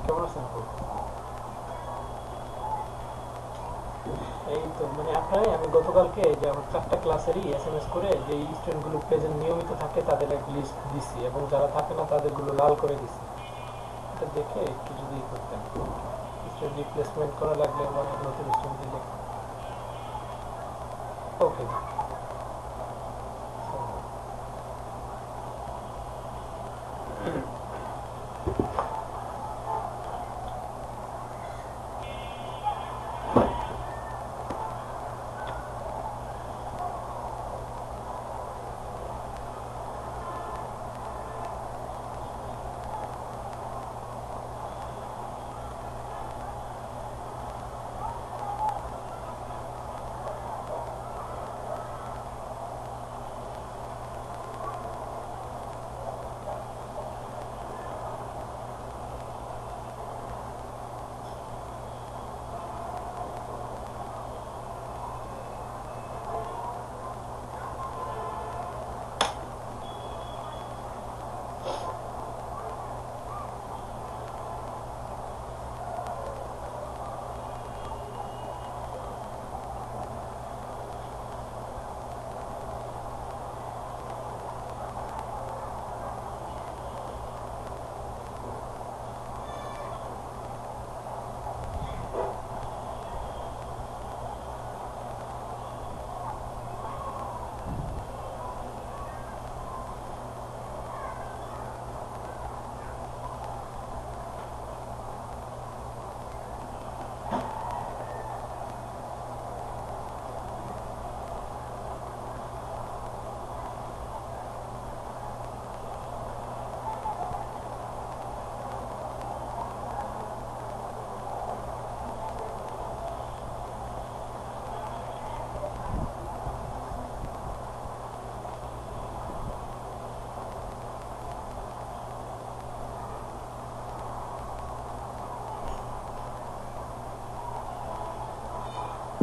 কেমন আছেন আপু? এই তো মানে আপনার আমি গতকালকে যে আমার 4টা ক্লাসেরই SMS করে যে স্টুডেন্টগুলো প্রেজেন্ট নিয়মিত থাকে তাদের একটা লিস্ট দিছি এবং যারা থাকে না তাদেরগুলো লাল করে দিছি। এটা দেখে একটু যদি করতেন, স্টুডেন্ট রিপ্লেসমেন্ট করা লাগলে বা নতুন স্টুডেন্ট দিলে। ওকে।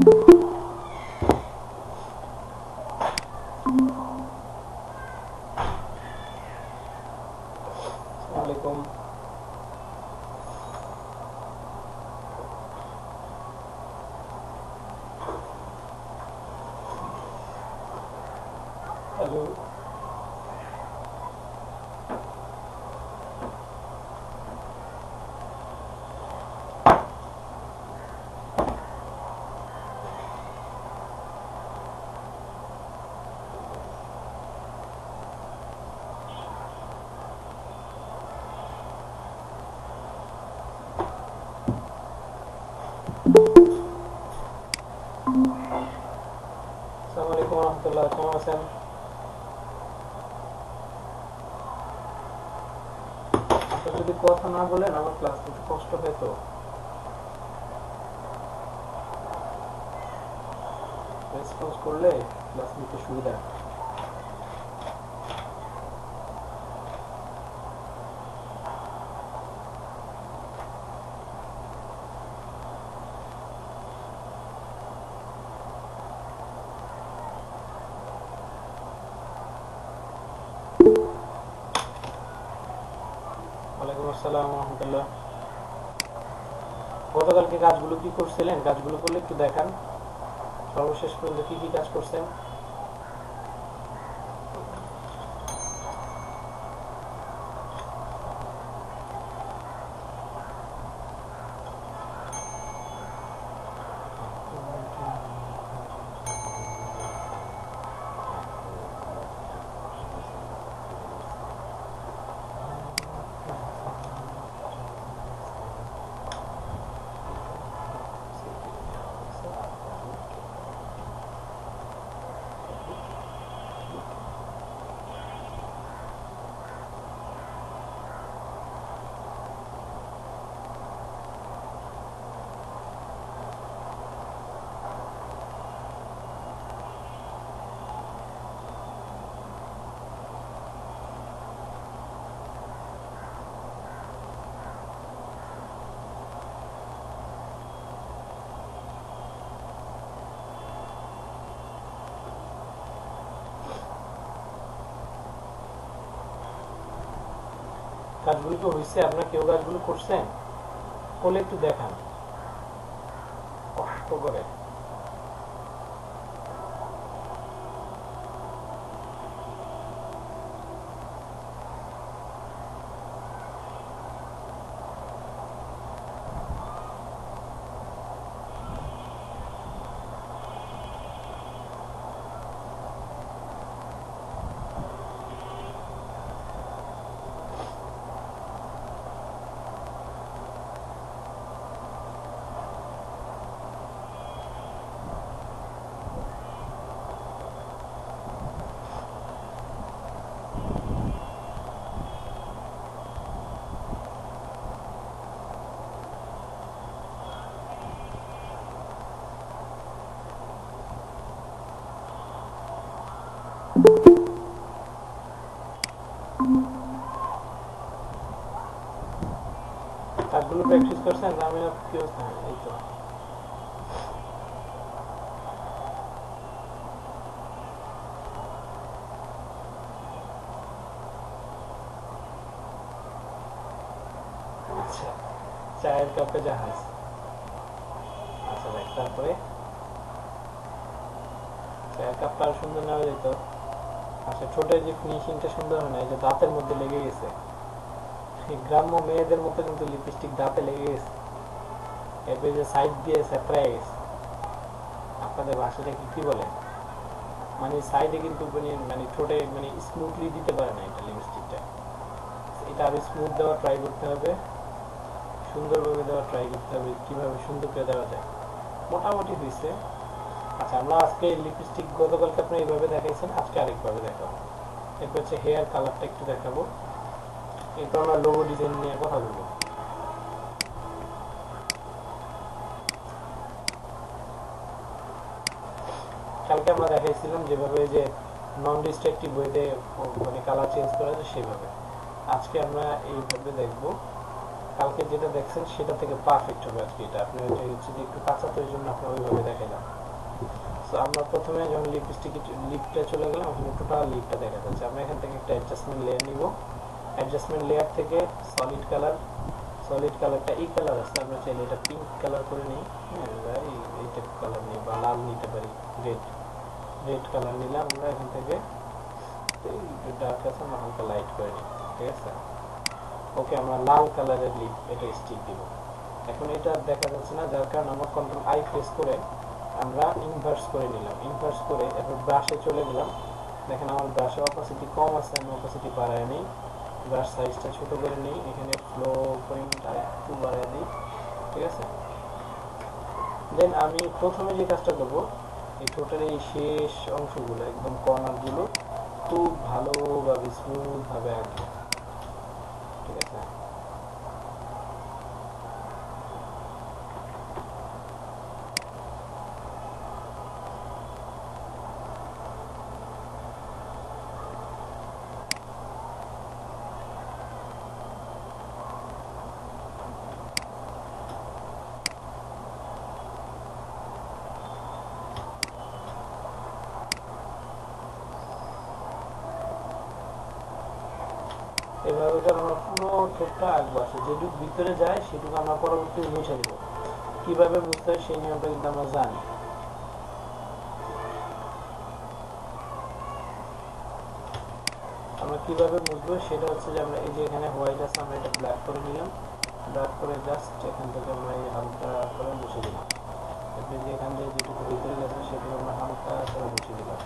আসসালামু আলাইকুম। হ্যালো, আসসালামু আলাইকুম রহমতুল্লাহ, কেমন আছেন? আপনি যদি কথা না বলেন আমার ক্লাস নিতে কষ্ট হয়, তো রেসপন্স করলে ক্লাস নিতে সুবিধা। ওয়ালাইকুম আসসালাম রহমতুল্লাহ। গতকালকে কাজগুলো কি করছিলেন? কাজগুলো করলে একটু দেখান, সর্বশেষ পর্যন্ত কি কি কাজ করছেন। কাজগুলো কি হয়েছে? আপনার কেউ কাজগুলো করছেন? করলে একটু দেখান, কষ্ট করে। কাজগুলো প্র্যাকটিস করছেন? আমি কি অবস্থা? এই তো আচ্ছা, চায়ের কাপে জাহাজ। আচ্ছা দেখ, তারপরে চায়ের কাপটা আরো সুন্দর নেওয়া যেত। আচ্ছা, ঠোঁটের যে ফিনিশিংটা সুন্দর হয় না, এই যে দাঁতের মধ্যে লেগে গেছে, গ্রাম্য মেয়েদের মতো কিন্তু লিপস্টিক দাঁতে লেগে গেছে, এরপরে যে সাইড দিয়ে সেপড়ায় গেছে। আপনাদের ভাষাটা কি কি বলে, মানে সাইডে কিন্তু মানে ঠোঁটে মানে স্মুথলি দিতে পারে না এটা লিপস্টিকটা। এটা আরো স্মুথ দেওয়া ট্রাই করতে হবে, সুন্দরভাবে দেওয়া ট্রাই করতে হবে, কিভাবে সুন্দর করে দেওয়া যায়। মোটামুটি হয়েছে। আচ্ছা, আমরা আজকে লিপস্টিক গতকালকে আপনি এইভাবে দেখাইছেন, আজকে আরেকভাবে দেখাবো। এরপর হচ্ছে হেয়ার কালারটা একটু দেখাবো, এরপর আমরা লোগো ডিজাইন নিয়ে কথা বলবো। কালকে আমরা দেখাইছিলাম যেভাবে যে নন ডিস্ট্রাকটিভ ওয়েতে মানে কালার চেঞ্জ করা যায় সেভাবে। আজকে আমরা এইভাবে দেখব। কালকে যেটা দেখছেন সেটা থেকে পারফেক্ট হবে আজকে এটা। আপনি হচ্ছে যে একটু কাঁচা, তো এই জন্য আপনার ওইভাবে দেখাইলাম। সো আমরা প্রথমে যখন লিপটা চলে গেলাম, এখানে টোটাল লিপটা দেখা যাচ্ছে। আমরা এখান থেকে একটা অ্যাডজাস্টমেন্ট লেয়ার নিব। অ্যাডজাস্টমেন্ট লেয়ার থেকে সলিড কালারটা এই কালার আছে, আমরা চাইলে এটা পিঙ্ক কালার করে নিই। হ্যাঁ, আমরা এইটা কালার নিই বা লাল নিতে পারি, রেড কালার নিলাম। আমরা এখান থেকে ডার্ক আছে, আমরা হালকা লাইট করে নিই, ঠিক আছে। ওকে, আমরা লাল কালারের লিপ এটা স্টিক দিব। এখন এটা দেখা যাচ্ছে না, যার কারণে আমরা কন্ট্রোল আই প্রেস করে আমরা ইনভার্স করে নিলাম। ইনভার্স করে এরপর ব্রাশে চলে গেলাম। দেখেন আমার ব্রাশের অপাসিটি কম আছে, আমি অপাসিটি বাড়ায় নিই, ব্রাশ সাইজটা ছোট করে নিই, এখানে ফ্লো পরিমাণটা একটু বাড়ায় দিই, ঠিক আছে। দেন আমি প্রথমে যে কাজটা করবো, এই টোটাল এই শেষ অংশগুলো একদম কর্নারগুলো খুব ভালোভাবে স্মুথভাবে আঁকবো, ঠিক আছে। এভাবে করে আমরা পুরো ঠোঁটটা আঁকবো, আসে যেটুকু ভিতরে যায় সেটুকু আমরা পরবর্তীতে মুছে দেবো। কিভাবে বুঝতে হয় সেই নিয়মটা কিন্তু আমরা জানি। আমরা কিভাবে বুঝবো সেটা হচ্ছে যে আমরা এই যে এখানে হোয়াইট আছে, আমরা এটা ব্ল্যাক করে নিলাম, ব্ল্যাক করে জাস্ট এখান থেকে আমরা এই হালকা করে মুছে দিলাম। এরপরে যে এখান থেকে যেটুকু ভিতরে গেছে সেটুকু আমরা হালকা করে মুছে দিলাম।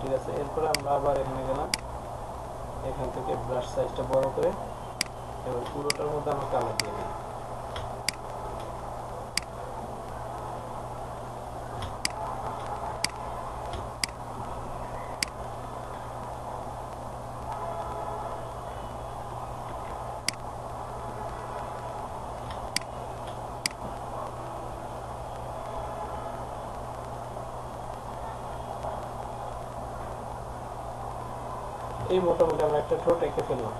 ঠিক আছে, এরপরে আমরা আবার এখানে গেলাম, এখান থেকে ব্রাশ সাইজটা বড় করে এবার পুরোটার মধ্যে আমরা কালার দিয়ে দিই। এই মোটামুটি আমরা একটা ঠোঁট এঁকে ফেললাম।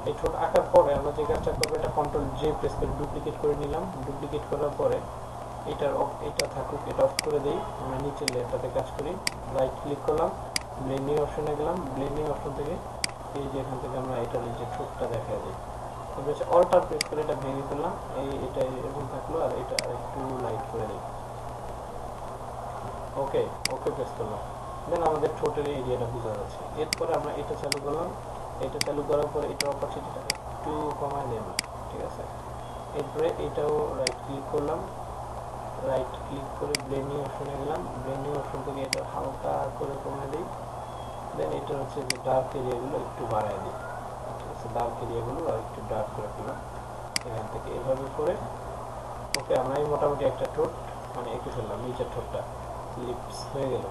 এই ঠোঁট আঁকার পরে আমরা যে কাজটা করবো, এটা কন্ট্রোল জে প্রেস করে ডুপ্লিকেট করে নিলাম। ডুপ্লিকেট করার পরে এটা থাকুক, এটা অফ করে দিই। আমরা নিচের লেয়ারটাতে কাজ করি, রাইট ক্লিক করলাম, ব্লেন্ডিং অপশনে গেলাম, ব্লেন্ডিং অপশন থেকে এই যে এখান থেকে আমরা এটার যে ঠোঁটটা দেখা যায়, তারপরে হচ্ছে অল্টার প্রেস করে এটা ভেঙে ফেললাম। এটা এরকম থাকলো, আর এটা একটু লাইট করে দিই। ওকে, ওকে প্রেস করলাম। দেন আমাদের ঠোঁটের এরিয়াটা বোঝা যাচ্ছে। এরপরে আমরা এটা চালু করলাম, এটা চালু করার পরে এটার অপারচুনিটিটা একটু কমায় দিলাম, ঠিক আছে। এরপরে এটাও রাইট ক্লিক করলাম, রাইট ক্লিক করে ব্লেন্ডিং অপশনে গেলাম, ব্লেন্ডিং অপশন থেকে এটা হালকা করে কমে দিই। দেন এটা হচ্ছে যে ডার্ক এরিয়াগুলো একটু বাড়ায় দিই, ঠিক আছে। ডার্ক এরিয়াগুলো আর একটু ডার্ক করে ফেলাম এখান থেকে, এভাবে করে। ওকে, আমরা এই মোটামুটি একটা ঠোঁট মানে এঁকে ফেললাম, নিচের ঠোঁটটা লিপস হয়ে গেল।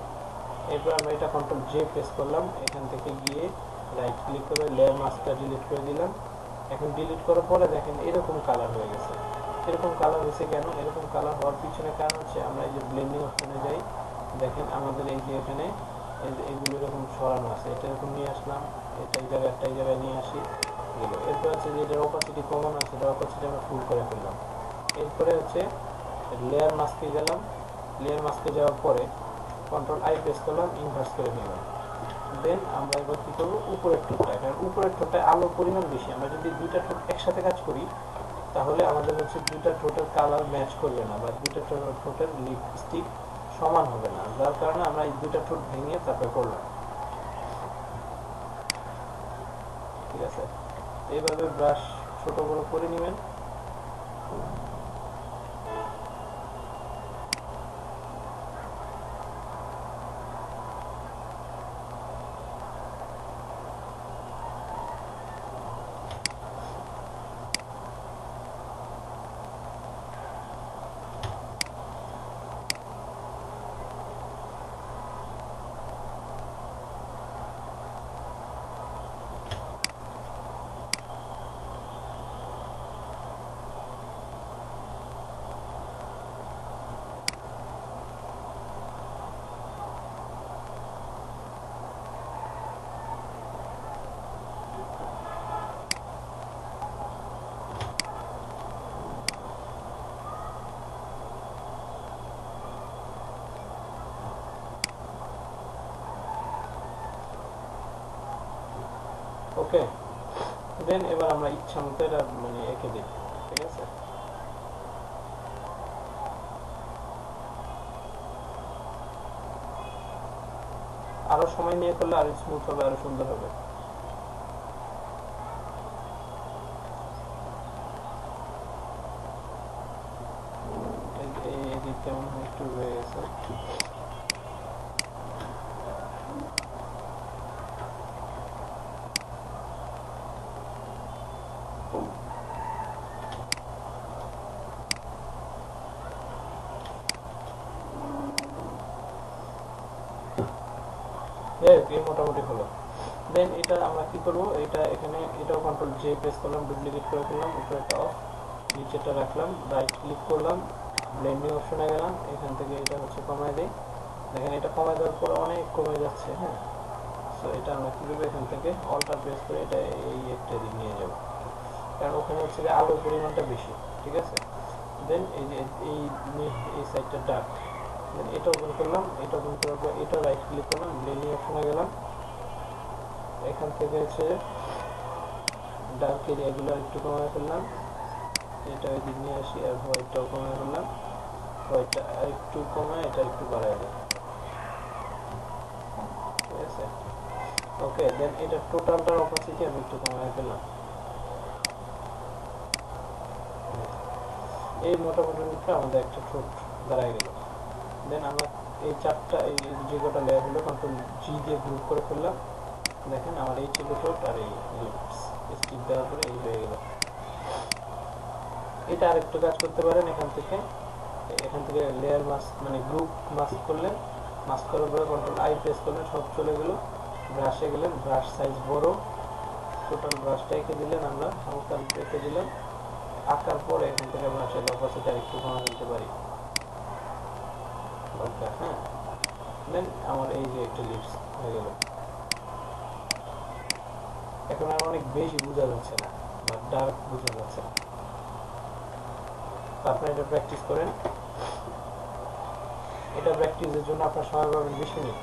এরপর আমরা এটা কন্ট্রোল জে প্রেস করলাম, এখান থেকে গিয়ে রাইট ক্লিক করে লেয়ার মাস্কটা ডিলিট করে দিলাম। এখন ডিলিট করার পরে দেখেন এরকম কালার হয়ে গেছে। এরকম কালার হয়েছে কেন? এরকম কালার হওয়ার পিছনে কারণ হচ্ছে আমরা এই যে ব্লেন্ডিং অপশনে যাই, দেখেন আমাদের এই যে এখানে এইগুলো এরকম সরানো আছে, এটা এরকম নিয়ে আসলাম, এটা এই জায়গায় নিয়ে আসি গেল। এরপর হচ্ছে যে এটার অপাসিটি কমানো আছে, এটা অপাসিটি আমরা ফুল করে ফেললাম। এরপরে হচ্ছে লেয়ার মাস্কে গেলাম, লেয়ার মাস্কে যাওয়ার পরে কন্ট্রোল আই প্রেস করলাম, ইনভার্স করে নিলাম। দেন আমরা এবার কী করবো, উপরের ঠোঁটটা, কারণ উপরের ঠোঁটটায় আলোর পরিমাণ বেশি। আমরা যদি দুইটা ঠোঁট একসাথে কাজ করি তাহলে আমাদের হচ্ছে দুইটা ঠোঁটের কালার ম্যাচ করবে না, বা দুইটা ঠোঁটের লিপস্টিক সমান হবে না, যার কারণে আমরা এই দুইটা ঠোঁট ভেঙে তারপরে করলাম, ঠিক আছে। এইভাবে ব্রাশ ছোট বড় করে নেবেন। ওকে, দেন এবার আমরা ইচ্ছা মতো এটা মানে এঁকে দিই, ঠিক আছে। আরো সময় নিয়ে করলে আরো স্মুথ হবে, আরো সুন্দর হবে। এই কেমন একটু হয়ে গেছে। মোটামুটি হলো। দেন এটা আমরা কি করব, এটা এখানে এটাও কন্ট্রোল জে প্রেস করলাম, ডুপ্লিকেট করে ফেললাম, উপরেটা অফ, নিচেটা রাখলাম, রাইট ক্লিক করলাম, ব্লেন্ডিং অপশনে গেলাম, এখান থেকে এটা হচ্ছে কমায় দিই। দেখেন এটা কমায় দেওয়ার পর অনেক কমে যাচ্ছে। হ্যাঁ, সো এটা আমরা কি করবো, এখান থেকে অল্টার প্রেস করে এটা এই একটা দিক নিয়ে যাব, কারণ ওখানে হচ্ছে যে আলোর পরিমাণটা বেশি, ঠিক আছে। দেন এই যে এই সাইডটা ডার্ক, দেন এটা ওপেন করলাম, এটা ওপেন করার পর এটা রাইট ক্লিক করলাম, ব্লেন্ডিং অপশনে গেলাম, এখান থেকে হচ্ছে ডার্ক এরিয়াগুলো একটু কমায় ফেললাম, এটা ওই দিক নিয়ে আসি, আর হোয়াইটটাও কমায় ফেললাম, হোয়াইটটা একটু কমায় এটা একটু বাড়ায় দিই, ঠিক আছে। ওকে, দেন এটা টোটালটার অপাসিটি আমি একটু কমায় ফেললাম। এই মোটামুটি রূপটা আমাদের একটা ঠোঁট দাঁড়ায় গেল। দেন আমরা এই চারটা এই যে কটা লেয়ার হলো কন্ট্রোল জি দিয়ে গ্রুপ করে ফেললাম। দেখেন আমার এই ছিল ঠোঁট আর এই লিপস, স্টিক দেওয়ার পরে এই হয়ে গেল। এটা আরেকটু কাজ করতে পারেন, এখান থেকে লেয়ার মাস্ক মানে গ্রুপ মাস্ক করলেন, মাস্ক করার পরে কন্ট্রোল আই প্রেস করলেন, সব চলে গেল। ব্রাশে গেলেন, ব্রাশ সাইজ বড়, টোটাল ব্রাশটা এঁকে দিলেন, আমরা হালকা এঁকে দিলাম। আঁকার পরে এখান থেকে আমরা চাইলে অপাসিটি আরেকটু কমা দিতে পারি। ওকে, হ্যাঁ, দেন আমার এই যে একটা লিপস হয়ে গেল। এখন আর অনেক বেশি বোঝা যাচ্ছে না বা ডার্ক বোঝা যাচ্ছে না, আপনারা এটা প্র্যাকটিস করেন। এটা প্র্যাকটিসের জন্য আপনার সময় পাবেন 20 মিনিট।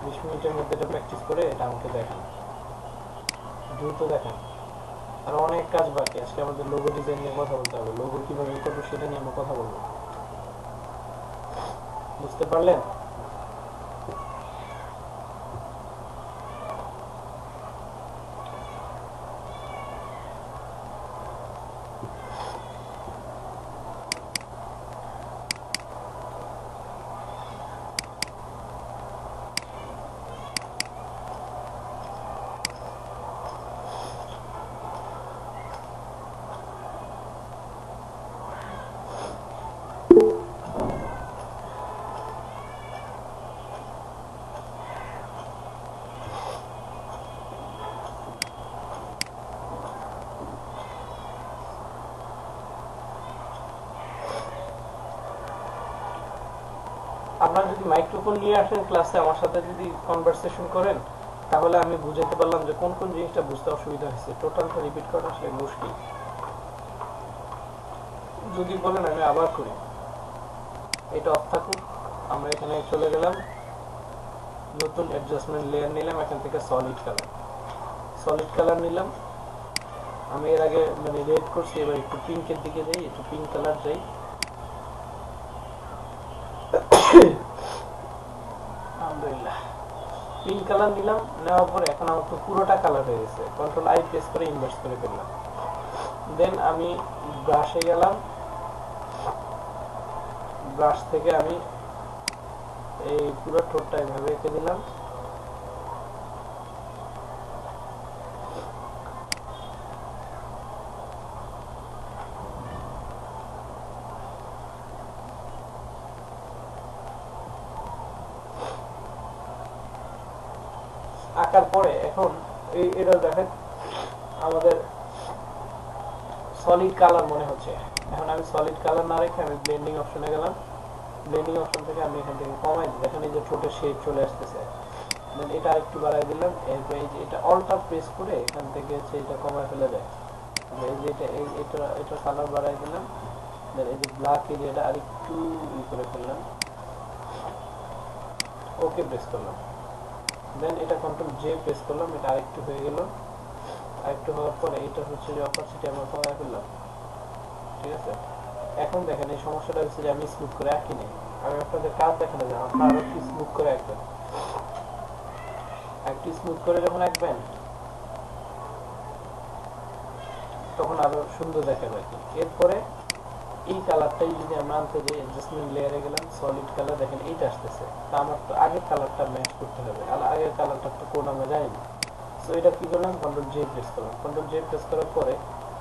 20 মিনিটের মধ্যে এটা প্র্যাকটিস করে এটা আমাকে দেখান, দ্রুত দেখান। আর অনেক কাজ বাকি, আজকে আমাদের লোগো ডিজাইন নিয়ে কথা বলতে হবে, লোগো কিভাবে করবো সেটা নিয়ে আমরা কথা বলবো, বুঝতে পারলেন? আপনারা যদি মাইক্রোফোন নিয়ে আসেন ক্লাসে, আমার সাথে যদি কনভারসেশন করেন, তাহলে আমি বুঝাতে পারলাম যে কোন কোন জিনিসটা বুঝতে অসুবিধা হয়েছে। টোটালটা রিপিট করা আসলে মুশকিল। যদি বলেন আমি আবার করি, এটা অফ থাকুক, আমরা এখানে চলে গেলাম, নতুন অ্যাডজাস্টমেন্ট লেয়ার নিলাম, এখান থেকে সলিড কালার নিলাম। আমি এর আগে মানে রেড করছি, এবার একটু পিঙ্কের দিকে যাই, একটু পিঙ্ক কালার যাই। আলহামদুলিল্লাহ, পিঙ্ক কালার নিলাম, নেওয়ার পরে এখন আমার তো পুরোটা কালার হয়ে গেছে। কন্ট্রোল আই প্রেস করে ইনভার্স করে ফেললাম। দেন আমি ব্রাশে গেলাম, ব্রাশ থেকে আমি এই পুরো ঠোঁটটা এভাবে এঁকে দিলাম। আঁকার পরে এখন এটা দেখেন আমাদের সলিড কালার মনে হচ্ছে। এখন আমি সলিড কালার না রেখে আমি ব্লেন্ডিং অপশনে গেলাম, ব্লেন্ডিং অপশন থেকে আমি এখান থেকে কমাই দিই, দেখেন এই যে ঠোঁটের শেপ চলে আসতেছে। দেন এটা একটু বাড়াই দিলাম, এরপর এই যে এটা অল্টার প্রেস করে এখান থেকে হচ্ছে এটা কমায় ফেলে দেয়। এই যে এটা কালার বাড়াই দিলাম, দেন এই যে ব্ল্যাক এরিয়াটা আরেকটু করে ফেললাম, ওকে প্রেস করলাম। দেন এটা কন্ট্রোল জে প্রেস করলাম, এটা আরেকটু হয়ে গেল। আরেকটু হওয়ার পরে এটা হচ্ছে যে অপাসিটি আমরা কমায় ফেললাম, ঠিক আছে। এখন দেখেন এই সমস্যাটা হচ্ছে যে আমি স্মুথ করে আঁকি নেই। আমি আপনাদের কাজ দেখানো যায়, আপনারা আরো একটু স্মুথ করে আঁকবেন। একটু স্মুথ করে যখন আঁকবেন তখন আরো সুন্দর দেখাবে আর কি। এরপরে এই কালারটাই যদি আমরা আনতে যাই, অ্যাডজাস্টমেন্ট লেয়ারে গেলাম, সলিড কালার, দেখেন এইটা আসতেছে। তা আমার তো আগের কালারটা ম্যাচ করতে হবে, আর আগের কালারটা তো কোড আমরা জানি না। সো এটা কি করলাম, কন্ট্রোল জে প্রেস করলাম। কন্ট্রোল জে প্রেস করার পরে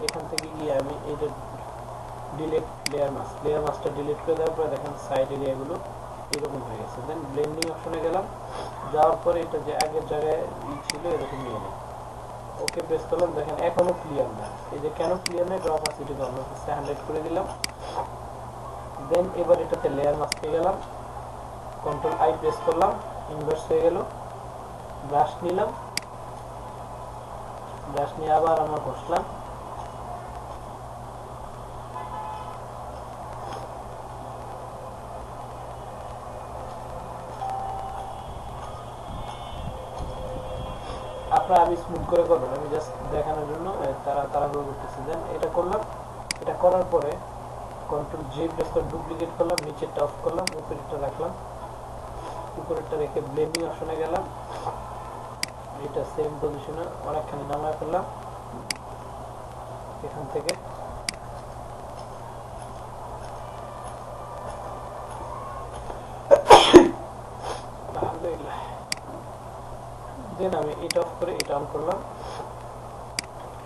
এখান থেকে গিয়ে আমি এইটা ডিলিট লেয়ার মাস্কটা ডিলিট করে দেওয়ার পরে দেখেন সাইড এরিয়াগুলো এরকম হয়ে গেছে। দেন ব্লেন্ডিং অপশনে গেলাম, যাওয়ার পরে এটা যে আগের জায়গায় ছিল এরকম নিয়ে নিই। ওকে প্রেস করলাম, দেখেন এখনো ক্লিয়ার না। এই যে কেন ক্লিয়ার নেই, ড্র অপাসিটি আমরা 100 করে দিলাম। দেন এবার এটাতে লেয়ার মাস্কে গেলাম, কন্ট্রোল আই প্রেস করলাম, ইনভার্স হয়ে গেল। ব্রাশ নিলাম, ব্রাশ নিয়ে আবার আমরা ঘষলাম। আপনারা আমি স্মুথ করে করবেন, আমি জাস্ট দেখানোর জন্য তাড়াহুড়ো করতেছি। দেন এটা করলাম, এটা করার পরে কন্ট্রোল জে প্রেস করে ডুপ্লিকেট করলাম, নিচেরটা অফ করলাম, উপরেরটা রাখলাম। উপরেরটা রেখে ব্লেন্ডিং অপশনে গেলাম, এটা সেম পজিশনে অনেকখানি নামায় ফেললাম। এখান থেকে দেন আমি এটা অফ করে এটা অন করলাম।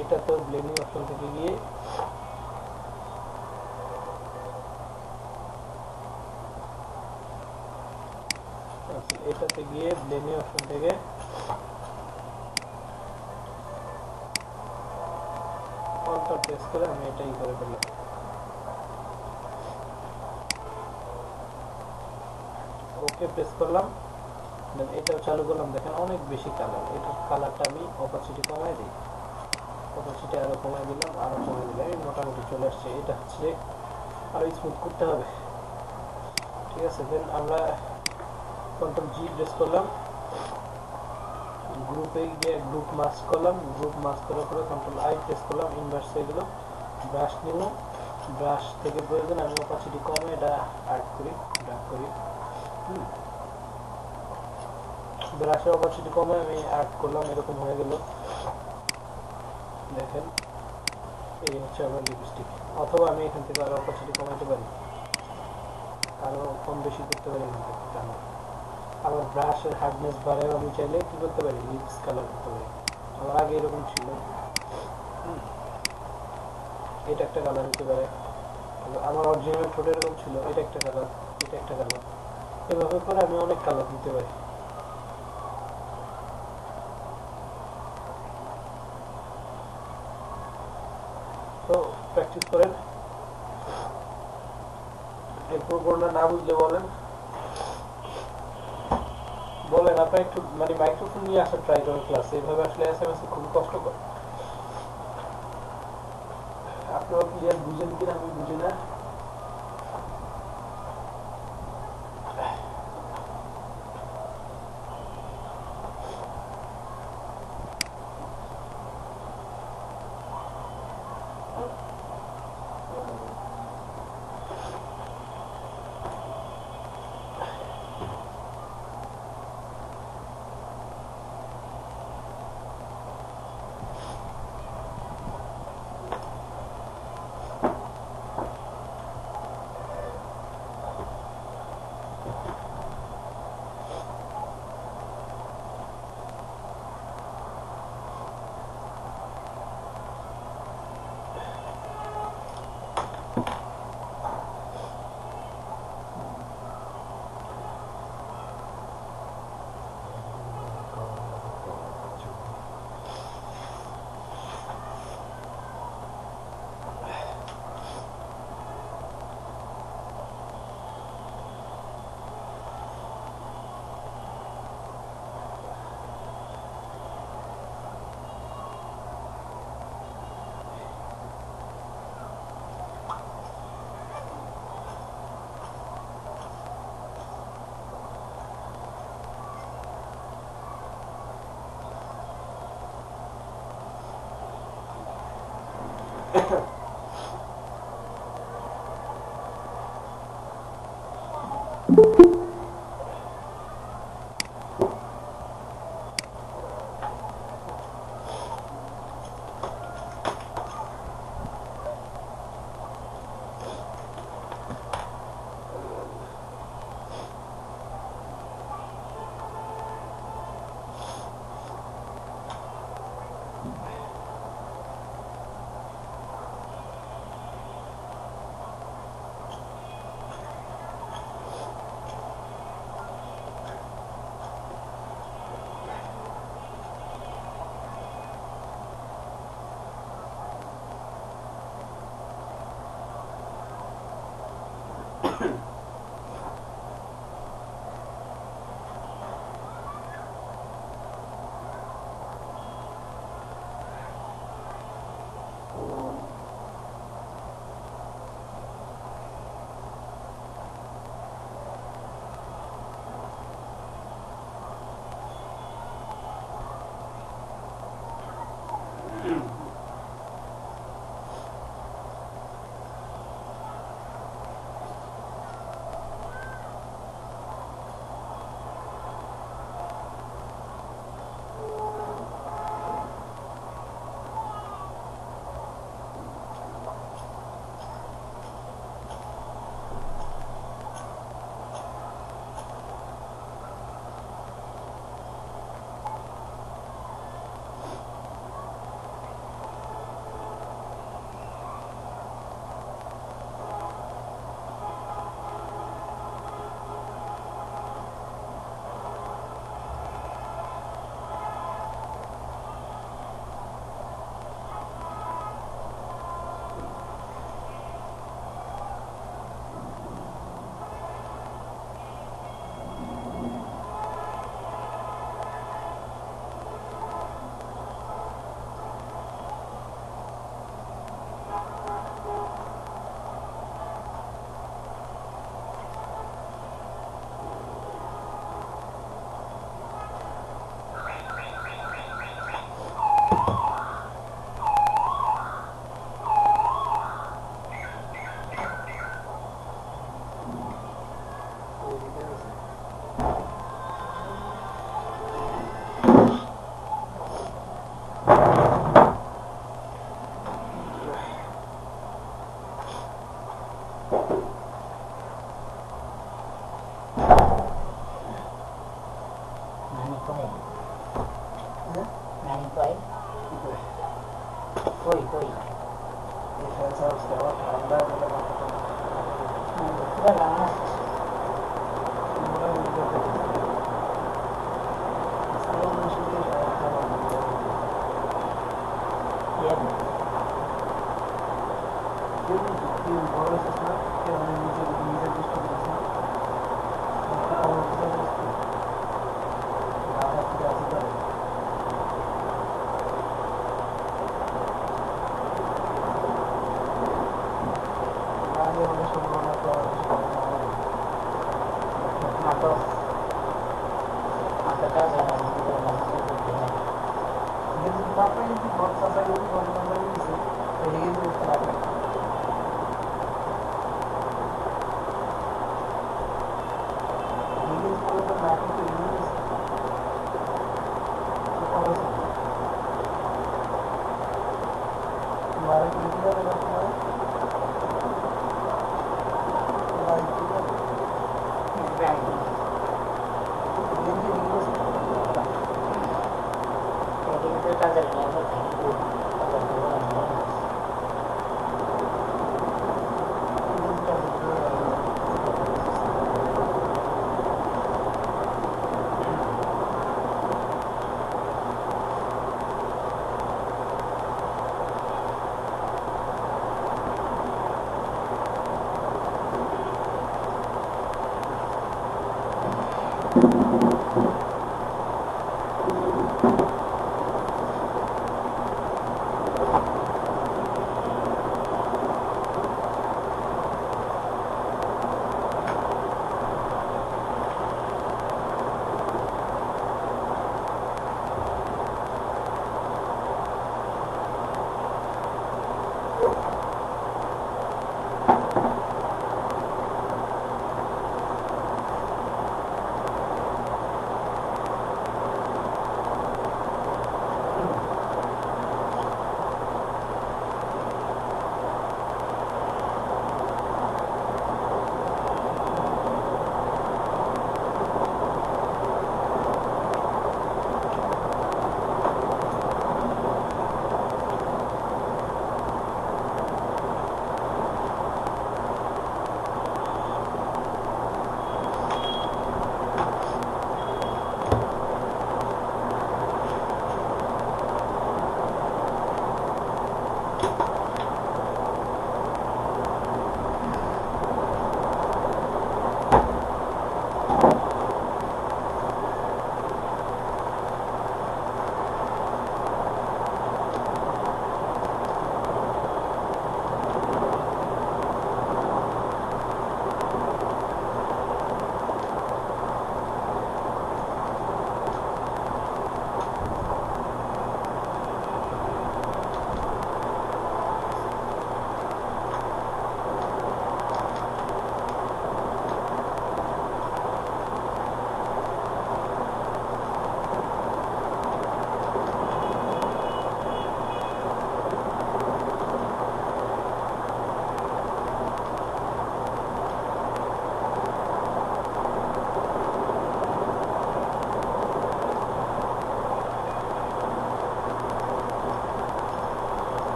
এটা তো ব্লেন্ডিং অপশন থেকে গিয়ে এটাতে গিয়ে ব্লেন্ডিং অপশন থেকে অল্টা প্রেস করে আমি এটাই করে ফেললাম। ওকে প্রেস করলাম, দেন এটাও চালু করলাম। দেখেন অনেক বেশি কালার, এটার কালারটা আমি অপাসিটি কমাই দিই, অপাসিটি আরো কমাই দিলাম, আরো কমাই দিলাম, এই মোটামুটি চলে আসছে। এটা হচ্ছে আরো স্মুথ করতে হবে, ঠিক আছে। দেন আমরা কন্ট্রোল জি প্রেস করলাম, গ্রুপে গিয়ে গ্রুপ মাস্ক করলাম। গ্রুপ মাস্ক করার পরে কন্ট্রোল আই প্রেস করলাম, ইনভার্স হয়ে গেল। ব্রাশ নিব, ব্রাশ থেকে প্রয়োজন আমি অপাসিটি কমে এটা আর্ট করি, ড্রাগ করি। ব্রাশের অপাসিটি কমে আমি আর্ট করলাম, এরকম হয়ে গেল। দেখেন এই হচ্ছে আমার লিপস্টিক। অথবা আমি এখান থেকে আরো অপাসিটি কমাতে পারি, আরো কম বেশি করতে পারি এখান থেকে। আবার ব্রাশের হার্ডনেস বাড়ায় আমি চাইলে কি করতে পারি, লিপস কালার করতে পারি। আমার আগে এরকম ছিল, এটা একটা কালার হতে পারে। আমার অরিজিনাল ঠোঁট এরকম ছিল, এটা একটা কালার, এটা একটা কালার। এভাবে করে আমি অনেক কালার দিতে পারি। তো প্র্যাকটিস করেন, এরপর কোনটা না বুঝলে বলেন আপনার একটু মানে মাইক্রোফোন নিয়ে আসা ট্রাই করেন ক্লাসে। এভাবে আসলে এসএমএস খুব কষ্টকর। আপনারা ক্লিয়ার বুঝেন কিনা আমি বুঝি না।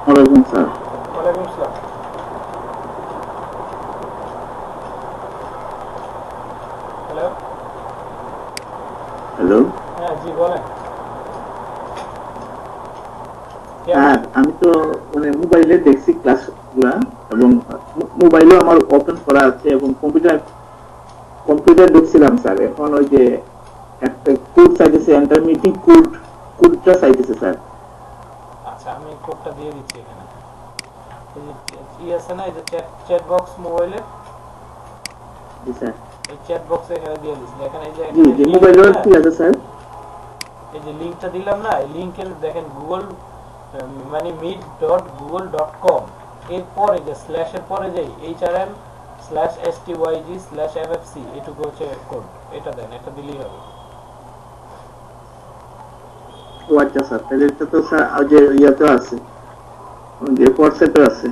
ওয়ালাইকুম স্যার। ওয়ালাইকুম আসসালাম। হ্যালো। হ্যালো। হ্যাঁ জি বলেন। স্যার আমি তো মানে মোবাইলে দেখছি ক্লাসগুলা, এবং মোবাইলেও আমার ওপেন করা আছে, এবং কম্পিউটার ঢুকছিলাম স্যার। এখন ওই যে একটা কোড চাইতেছে, এন্টার মিটিং কোডটা চাইতেছে স্যার। আচ্ছা আমি কোডটা দিয়ে দিচ্ছি এখানে। এই যে আছে না, এই যে চ্যাট বক্স মোবাইলে, জি স্যার। এই চ্যাট বক্সে এখানে দিয়ে দিচ্ছি। দেখেন এই যে জি এখানে জি, মোবাইলেও লিংকটা, কি আছে স্যার? এই যে লিংকটা দিলাম না, এই লিংকের দেখেন গুগল মানে meet.google.com, এরপরে যে স্ল্যাশের পরে যে HRM/STYG/MFC, এটুকু হচ্ছে কোড। এটা দেন, এটা দিলেই হবে। ও আচ্ছা স্যার, তাহলে এটা তো স্যার যে ইয়াতে আছে, ওই যে হোয়াটসঅ্যাপে আছে।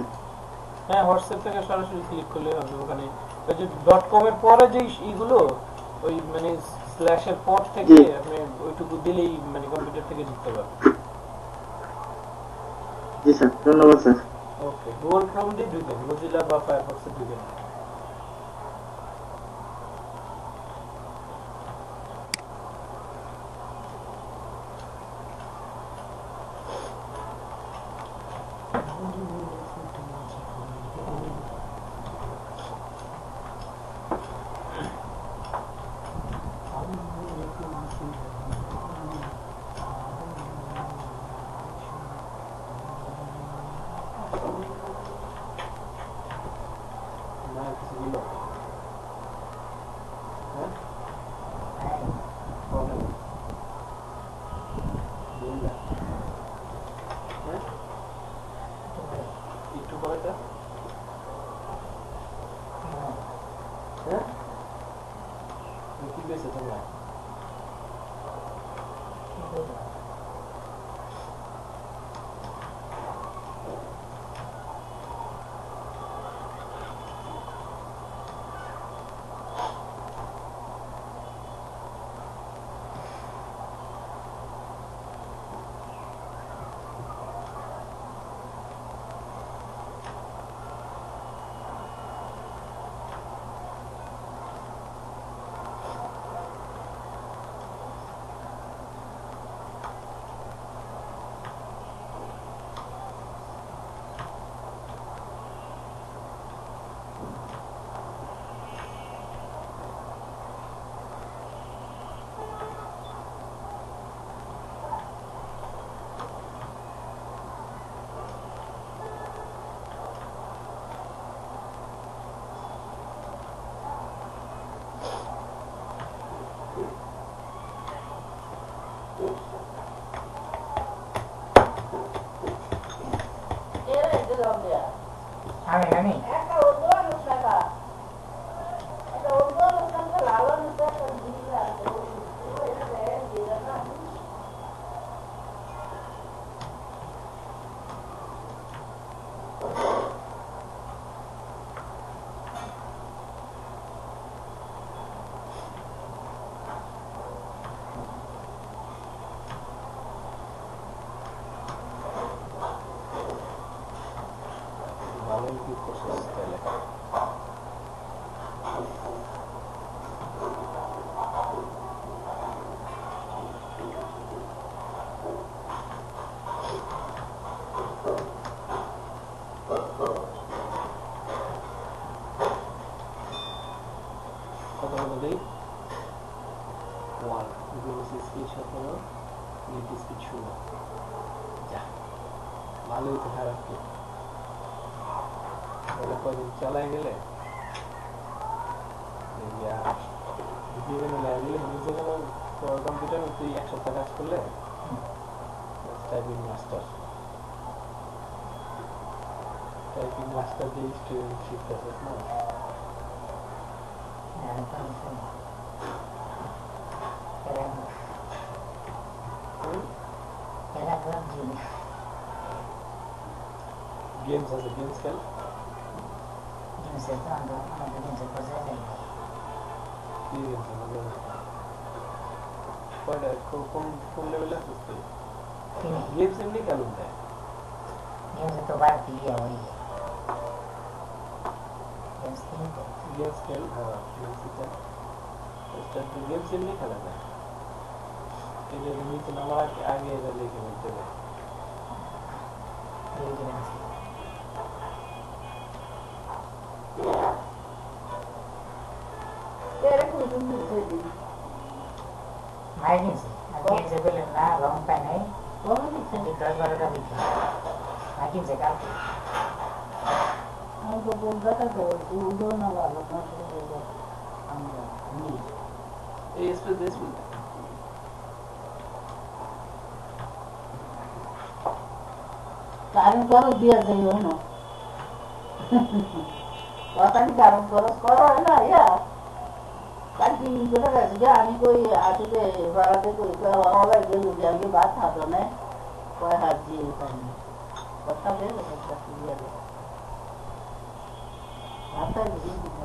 হ্যাঁ হোয়াটসঅ্যাপ থেকে সরাসরি ক্লিক করলে হবে। ওখানে ওই যে .com এর পরে যে ইগুলো, ওই মানে স্ল্যাশের পর থেকে জি আপনি ওইটুকু দিলেই মানে কম্পিউটার থেকে ঢুকতে পারবেন। জি স্যার, ধন্যবাদ স্যার। ওকে, গুগল ক্রোম দিয়ে ঢুকেন, মজিলা বা ফায়ারফক্সে ঢুকেন। না কিছু দিল, হ্যাঁ প্রবলেম দিন না, হ্যাঁ একটু পরে তো, হ্যাঁ কি পেয়েছে তোমরা? ভালো ইনক্লুড করছিস তাহলে। কত কত দিই? 1 গুগল স্ক্রিনশট করো, নেট স্পিড শুরু। যা ভালোই তো, খারাপ কি? ওটা কদিন চালাই গেলে কম্পিউটার তুই 1 সপ্তাহ কাজ করলে টাইপিং মাস্টার, টাইপিং মাস্টার যে স্টুডেন্ট শিখতেছে না, গেমস আছে, গেমস খেল। কি গেমস আছে? কয়টা কোন লেভেলে আছে? গেমস এমনি খেলুন দেয়। तो बात ही है वही है गेम्स खेल गेम्स खेल नहीं खेला था नीचे नंबर आगे इधर लेके मिलते हुए Makin saya bilang lah, long pen eh. Di terus baru dah bikin. Makin saya kalki. हमको बोल रहा था तो उड़ो ना वाला था तो हम नहीं इस पे दिस कारण करो दिया जाइयो ना पता नहीं कारण करो है ना यार काटी बेटा कैसे क्या आनी कोई आते थे बड़ा थे कोई का वाला ये लोग जाके बात था तो ने कोई हर चीज नहीं पता दे लो बच्चा दिया दे आता है जी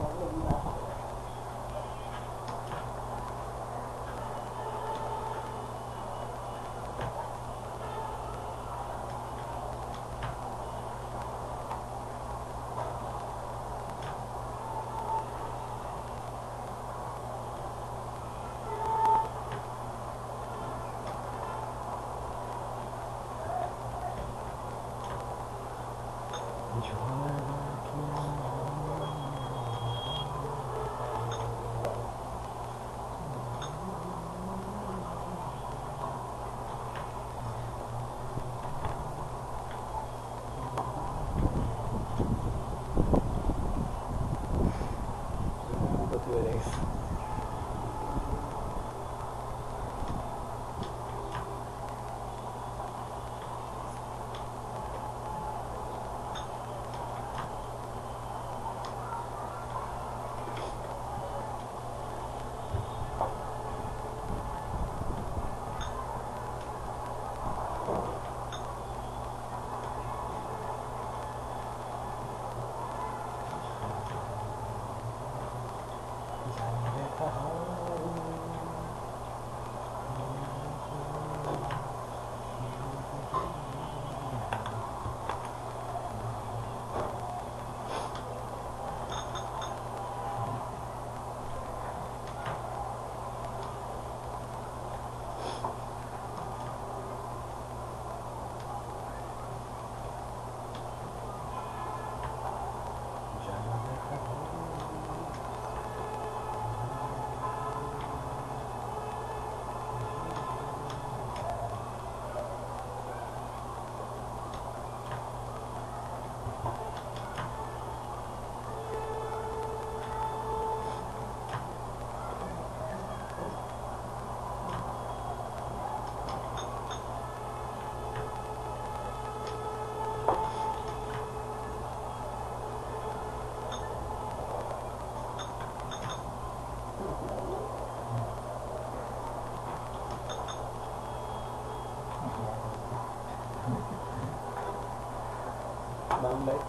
নাম লাইক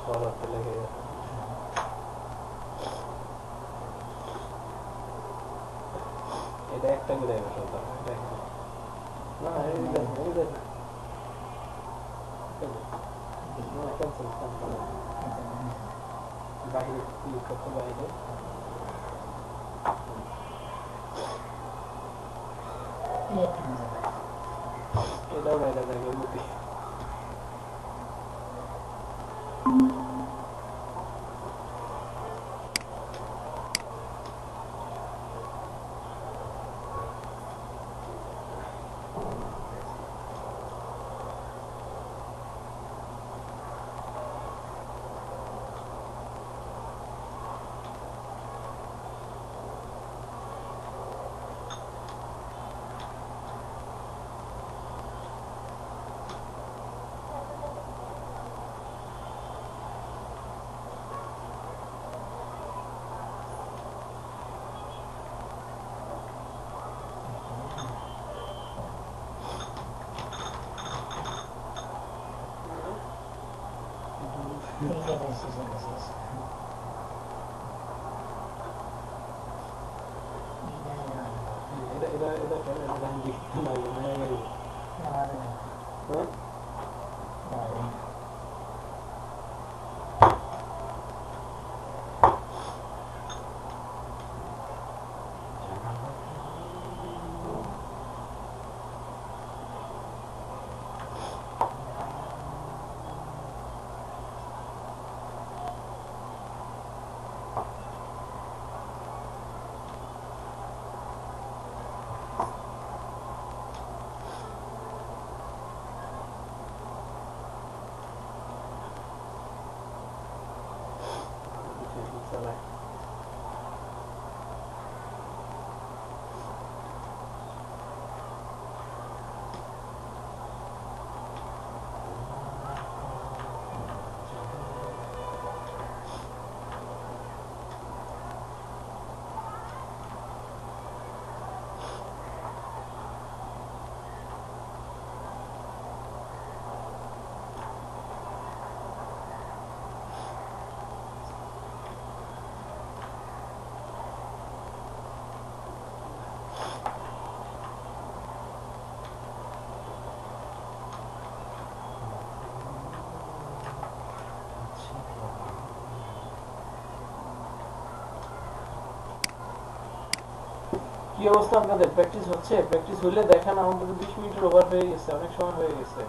ফলোতে লেগে গেছে এটা একটা করে বসাতে হবে দেখো না এই দেখ না ক্যান্সেল বাইরে ক্লিক করতে বাইরে এটাও বাইরে থাকে মুটি Huh? কি অবস্থা আপনাদের? প্র্যাকটিস হচ্ছে? প্র্যাকটিস হইলে দেখেন আমাদের 20 মিনিটের ওভার হয়ে গেছে, অনেক সময় হয়ে গেছে।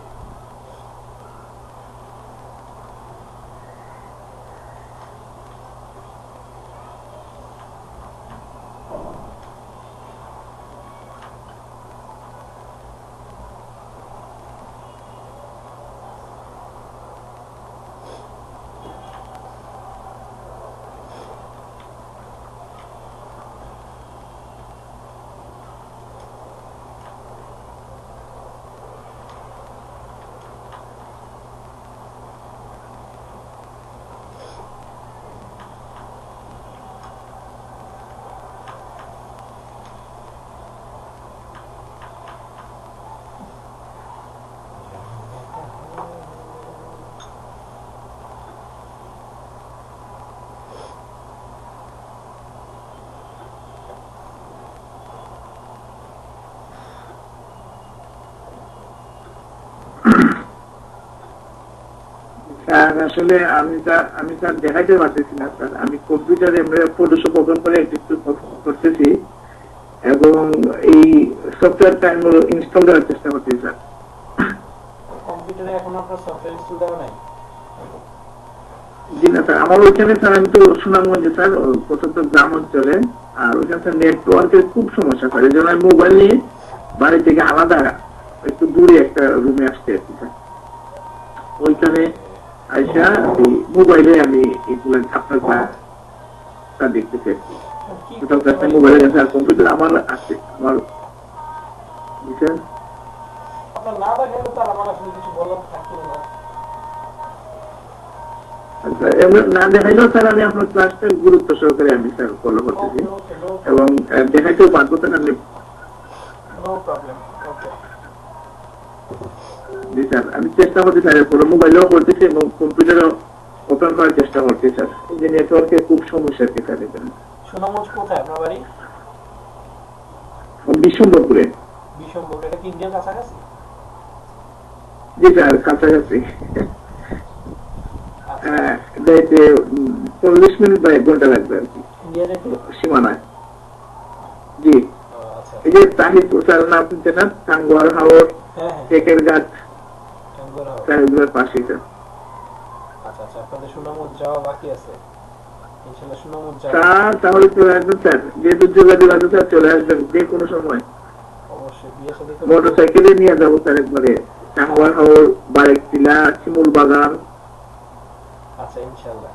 স্যার আসলে আমি স্যার দেখাইতে পারতেছি না স্যার, আমি কম্পিউটারে ফটোশপ ওপেন করে একটু করতেছি এবং এই সফটওয়্যারটা আমি ইনস্টল করার চেষ্টা করতেছি স্যার। কম্পিউটারে এখন আপনার সফটওয়্যার ইনস্টল দেওয়া নাই? জি না স্যার, আমার ওইখানে স্যার আমি তো সুনামগঞ্জে স্যার, প্রত্যন্ত গ্রাম অঞ্চলে, আর ওইখানে স্যার নেটওয়ার্কের খুব সমস্যা স্যার, এই জন্য আমি মোবাইল নিয়ে বাড়ি থেকে আলাদা একটু দূরে একটা রুমে আসতে আছি স্যার। ওইখানে আইসা মোবাইলে আমি এগুলো আপনার ক্লাসটা দেখতেছি আর কি। টোটাল ক্লাসটা মোবাইলে গেছে, আর কম্পিউটার আমার আছে আমার। স্যার আপনার না দেখালে তার আমার আসলে কিছু বলার থাকলো না। না দেখাইলেও স্যার আমি আপনার ক্লাসটা গুরুত্ব সহকারে আমি স্যার ফলো করতেছি এবং দেখাইতেও পারবো স্যার আমি। নো প্রবলেম, ওকে। জি স্যার, আমি চেষ্টা করছি স্যার, পুরো মোবাইলেও করতেছি এবং কম্পিউটারও ওপেন করার চেষ্টা করছি স্যার। এই যে নেটওয়ার্কের খুব সমস্যা আছে স্যার এখানে। সুনামগঞ্জ কোথায় আপনার বাড়ি? বিশ্বম্বরপুরে। বিশ্বম্বর, এটা কি ইন্ডিয়ার কাছাকাছি? জি স্যার, কাছাকাছি। হ্যাঁ, 40 মিনিট বা 1 ঘন্টা লাগবে আর কি সীমানায়। জি, এই যে তাহিরপুর স্যার নাম শুনছেন না, টাঙ্গুয়ার হাওর, টেকের গাছ স্যার, এগুলোর পাশেই স্যার। আচ্ছা আচ্ছা, আপনাদের সুনামগঞ্জ যাওয়া বাকি আছে, ইনশাআল্লাহ সুনামগঞ্জ যাওয়া। স্যার তাহলে চলে আসবেন স্যার, যেহেতু যোগাযোগ আছে স্যার, চলে আসবেন যে কোনো সময়। অবশ্যই বিয়ে সাথে মোটরসাইকেলে নিয়ে যাবো স্যার একবারে টাঙ্গুয়ার হাওর, বারেকটিলা, শিমুল বাগান। আচ্ছা ইনশাআল্লাহ।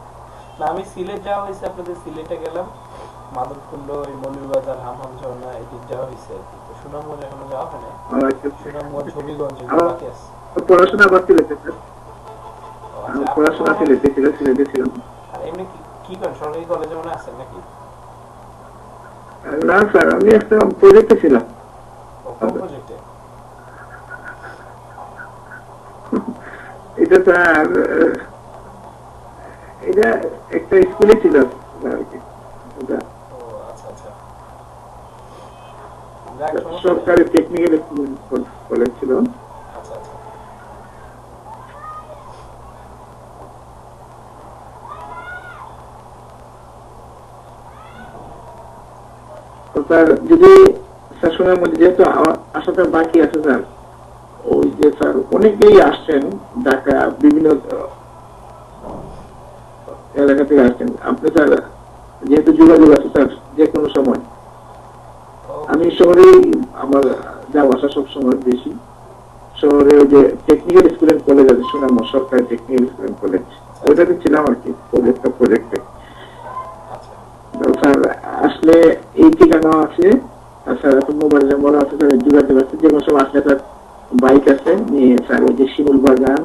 না আমি সিলেট যাওয়া হয়েছে, আপনাদের সিলেটে গেলাম, মাদবকুণ্ড, এই মৌলভীবাজার, হামহাম ঝর্ণা, এদিক যাওয়া হয়েছে। তো সুনামগঞ্জ এখনো যাওয়া হয় না। সুনামগঞ্জ, হবিগঞ্জ এগুলো বাকি আছে। পড়াশোনা করছিলেন স্যার? পড়াশোনা সিলেটে ছিলাম। আর এমনি কি করেন, সরকারি কলেজে মনে আছেন নাকি? না স্যার, আমি একটা প্রজেক্টে ছিলাম। প্রজেক্টে? এটা স্যার, এটা একটা স্কুলে ছিল সরকারি টেকনিক্যাল কলেজ ছিল। আচ্ছা আচ্ছা। তো স্যার যদি স্যার শোনার মধ্যে যেহেতু আসাটা বাকি আছে স্যার, ওই যে স্যার অনেকেই আসছেন ঢাকা বিভিন্ন এলাকা থেকে আসছেন, আপনি স্যার যেহেতু যোগাযোগ আছে স্যার যে কোনো সময়, আমি শহরেই আমার যাওয়া আসা সবসময় বেশি। শহরে ওই যে টেকনিক্যাল স্টুডেন্ট কলেজ আছে সুনাম, সরকারি টেকনিক্যাল স্টুডেন্ট কলেজ, ওইটাতে ছিলাম আর কি প্রজেক্টে। স্যার আসলে এই ঠিকানা আছে, আর স্যার এখন মোবাইল নাম্বার আছে স্যার, যোগাযোগ আছে, যে কোনো সময় আসলে স্যার বাইক আছে নিয়ে স্যার ওই যে শিমুল বাগান,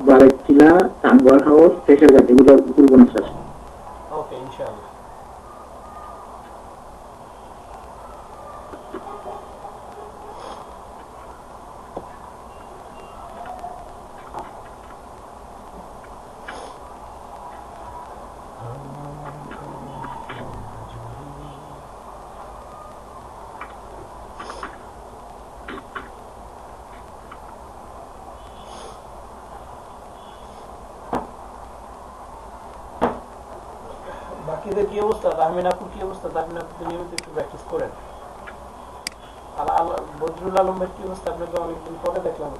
বারেকটিলা, টাঙ্গুয়ার হাওর, টেকের গাছ, এগুলো ঘুরবো না স্যার। ওকে ইনশাআল্লাহ। বাকিদের কি অবস্থা? তাহমিন আপুর কি অবস্থা? তাহমিন আপু নিয়মিত একটু প্র্যাকটিস করেন। বদরুল আলমের কি অবস্থা? আপনাকে অনেকদিন পরে দেখলাম।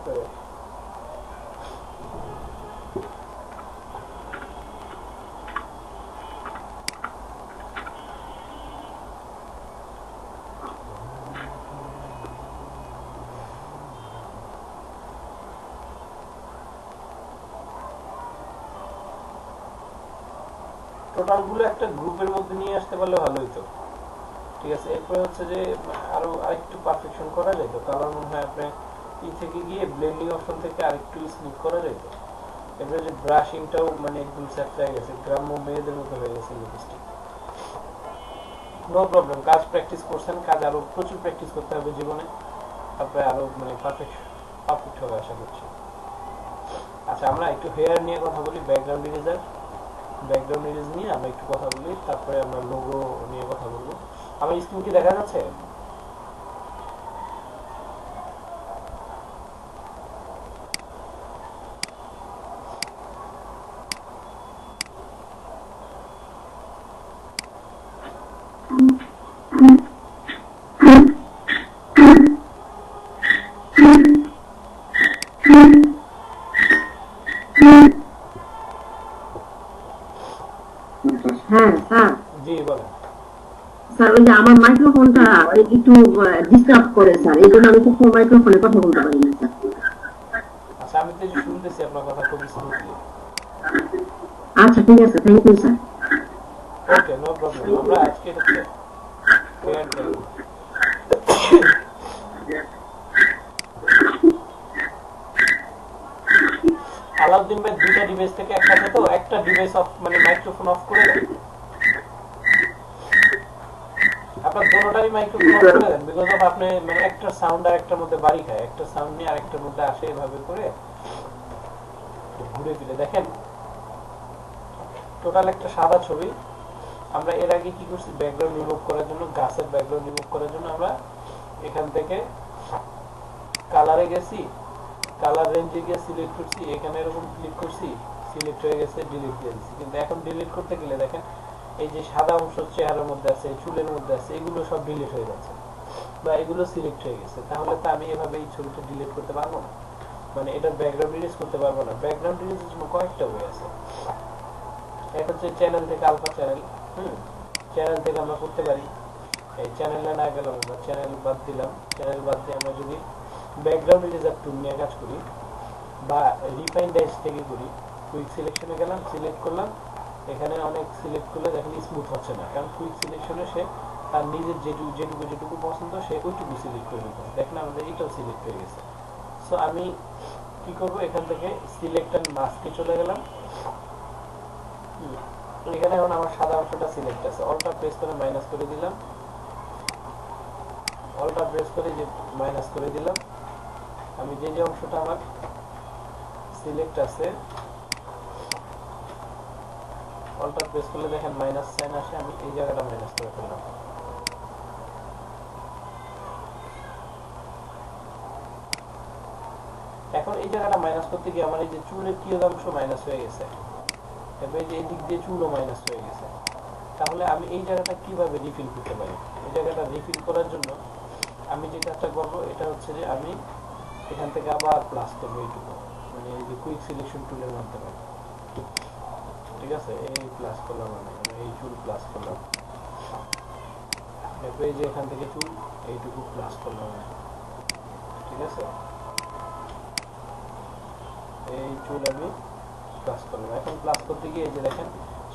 টোটাল গুলো একটা গ্রুপের মধ্যে নিয়ে আসতে পারলে ভালো হইতো। ঠিক আছে, এরপরে হচ্ছে যে আরো আরেকটু পারফেকশন করা যেত। কালার মনে হয় আপনি ই থেকে গিয়ে ব্লেন্ডিং অপশন থেকে আরেকটু স্মুথ করা যেত। এরপরে যে ব্রাশিংটাও মানে একদম সেট হয়ে গেছে, গ্রাম্য মেয়েদের মতো হয়ে গেছে লিপস্টিক। নো প্রবলেম, কাজ প্র্যাকটিস করছেন, কাজ আরো প্রচুর প্র্যাকটিস করতে হবে জীবনে, তারপরে আরো মানে পারফেক্ট হবে আশা করছি। আচ্ছা, আমরা একটু হেয়ার নিয়ে কথা বলি, ব্যাকগ্রাউন্ড ইরেজ নিয়ে আমরা একটু কথা বলি, তারপরে আমরা লোগো নিয়ে কথা বলবো। আমার স্ক্রিন কি দেখা যাচ্ছে? হ্যাঁ স্যার। জি বলেন। স্যার ওই যে আমার মাইক্রোফোনটা একটু ডিস্টার্ব করে স্যার, এই জন্য আমি খুব মাইক্রোফোনে কথা বলতে পারি না স্যার। আচ্ছা, আমি তো এই যে শুনতেছি আপনার কথা খুব স্মুথলি। আচ্ছা ঠিক আছে, thank you sir. Okay, no problem. আমরা আজকে হচ্ছে হেয়ার ডে। আলাউদ্দিন ভাই দুইটা ডিভাইস থেকে একসাথে, তো একটা ডিভাইস অফ মানে মাইক্রোফোন অফ করে দেন। আপনার দুটোটারই মাইক্রোফোন অফ করে দেন, বিকজ অফ আপনি মানে একটা সাউন্ড আর একটার মধ্যে বাড়ি খায়, একটা সাউন্ড নিয়ে আরেকটার মধ্যে আসে, এভাবে করে ঘুরে ফিরে দেখেন। টোটাল একটা সাদা ছবি। আমরা এর আগে কি করছি, ব্যাকগ্রাউন্ড রিমুভ করার জন্য, গাছের ব্যাকগ্রাউন্ড রিমুভ করার জন্য আমরা এখান থেকে কালারে গেছি, কালার রেঞ্জে গিয়ে সিলেক্ট করছি, এখানে এরকম ক্লিক করছি, সিলেক্ট হয়ে গেছে, ডিলিট দিয়ে দিচ্ছি। কিন্তু এখন ডিলিট করতে গেলে দেখেন এই যে সাদা অংশ চেহারার মধ্যে আছে, চুলের মধ্যে আছে, এগুলো সব ডিলিট হয়ে যাচ্ছে বা এগুলো সিলেক্ট হয়ে গেছে। তাহলে তো আমি এভাবে এই ছবিটা ডিলিট করতে পারবো না, মানে এটার ব্যাকগ্রাউন্ড ইরেজ করতে পারবো না। ব্যাকগ্রাউন্ড ইরেজের জন্য কয়েকটা ওয়ে আছে। একটা হচ্ছে চ্যানেল থেকে, আলফা চ্যানেল, চ্যানেল থেকে আমরা করতে পারি। এই চ্যানেলে না গেলাম, আমরা চ্যানেল বাদ দিলাম। চ্যানেল বাদ দিয়ে আমরা যদি ব্যাকগ্রাউন্ড ইরেজার টুল নিয়ে কাজ করি বা রিফাইন ডাইস থেকে করি, কুইক সিলেকশনে গেলাম, সিলেক্ট করলাম, এখানে অনেক সিলেক্ট করলে দেখেন স্মুথ হচ্ছে না, কারণ কুইক সিলেকশনে সে তার নিজের যেটুকু পছন্দ সে ওইটুকু সিলেক্ট করে নিতে। দেখেন আমাদের এটাও সিলেক্ট হয়ে গেছে। সো আমি কি করব, এখান থেকে সিলেক্ট অ্যান্ড মাস্কে চলে গেলাম। এখানে এখন আমার সাদা অংশটা সিলেক্ট আছে, অলটা প্রেস করে মাইনাস করে দিলাম, অলটা প্রেস করে যে মাইনাস করে দিলাম। আমি যে অংশটা আমার সিলেক্ট আছে, অলটা প্রেস করলে দেখেন মাইনাস সাইন আসে, আমি এই জায়গাটা মাইনাস করে ফেললাম। এখন এই জায়গাটা মাইনাস করতে গিয়ে আমার এই যে চুলের কি অংশ মাইনাস হয়ে গেছে, এবার এই যে এই দিক দিয়ে চুলও মাইনাস হয়ে গেছে। তাহলে আমি এই জায়গাটা কিভাবে রিফিল করতে পারি? এই জায়গাটা রিফিল করার জন্য আমি যে কাজটা করবো, এটা হচ্ছে যে আমি এখান থেকে আবার প্লাস করবো এইটুকু, মানে এই যে কুইক সিলেকশন টুলের মাধ্যমে। ঠিক আছে, এই প্লাস করলাম, আমি এই চুল প্লাস করলাম, এরপর এই যে এখান থেকে চুল এইটুকু প্লাস করলাম। ঠিক আছে, এই চুল আমি প্লাস করলাম। এখন প্লাস করতে গিয়ে এই যে দেখেন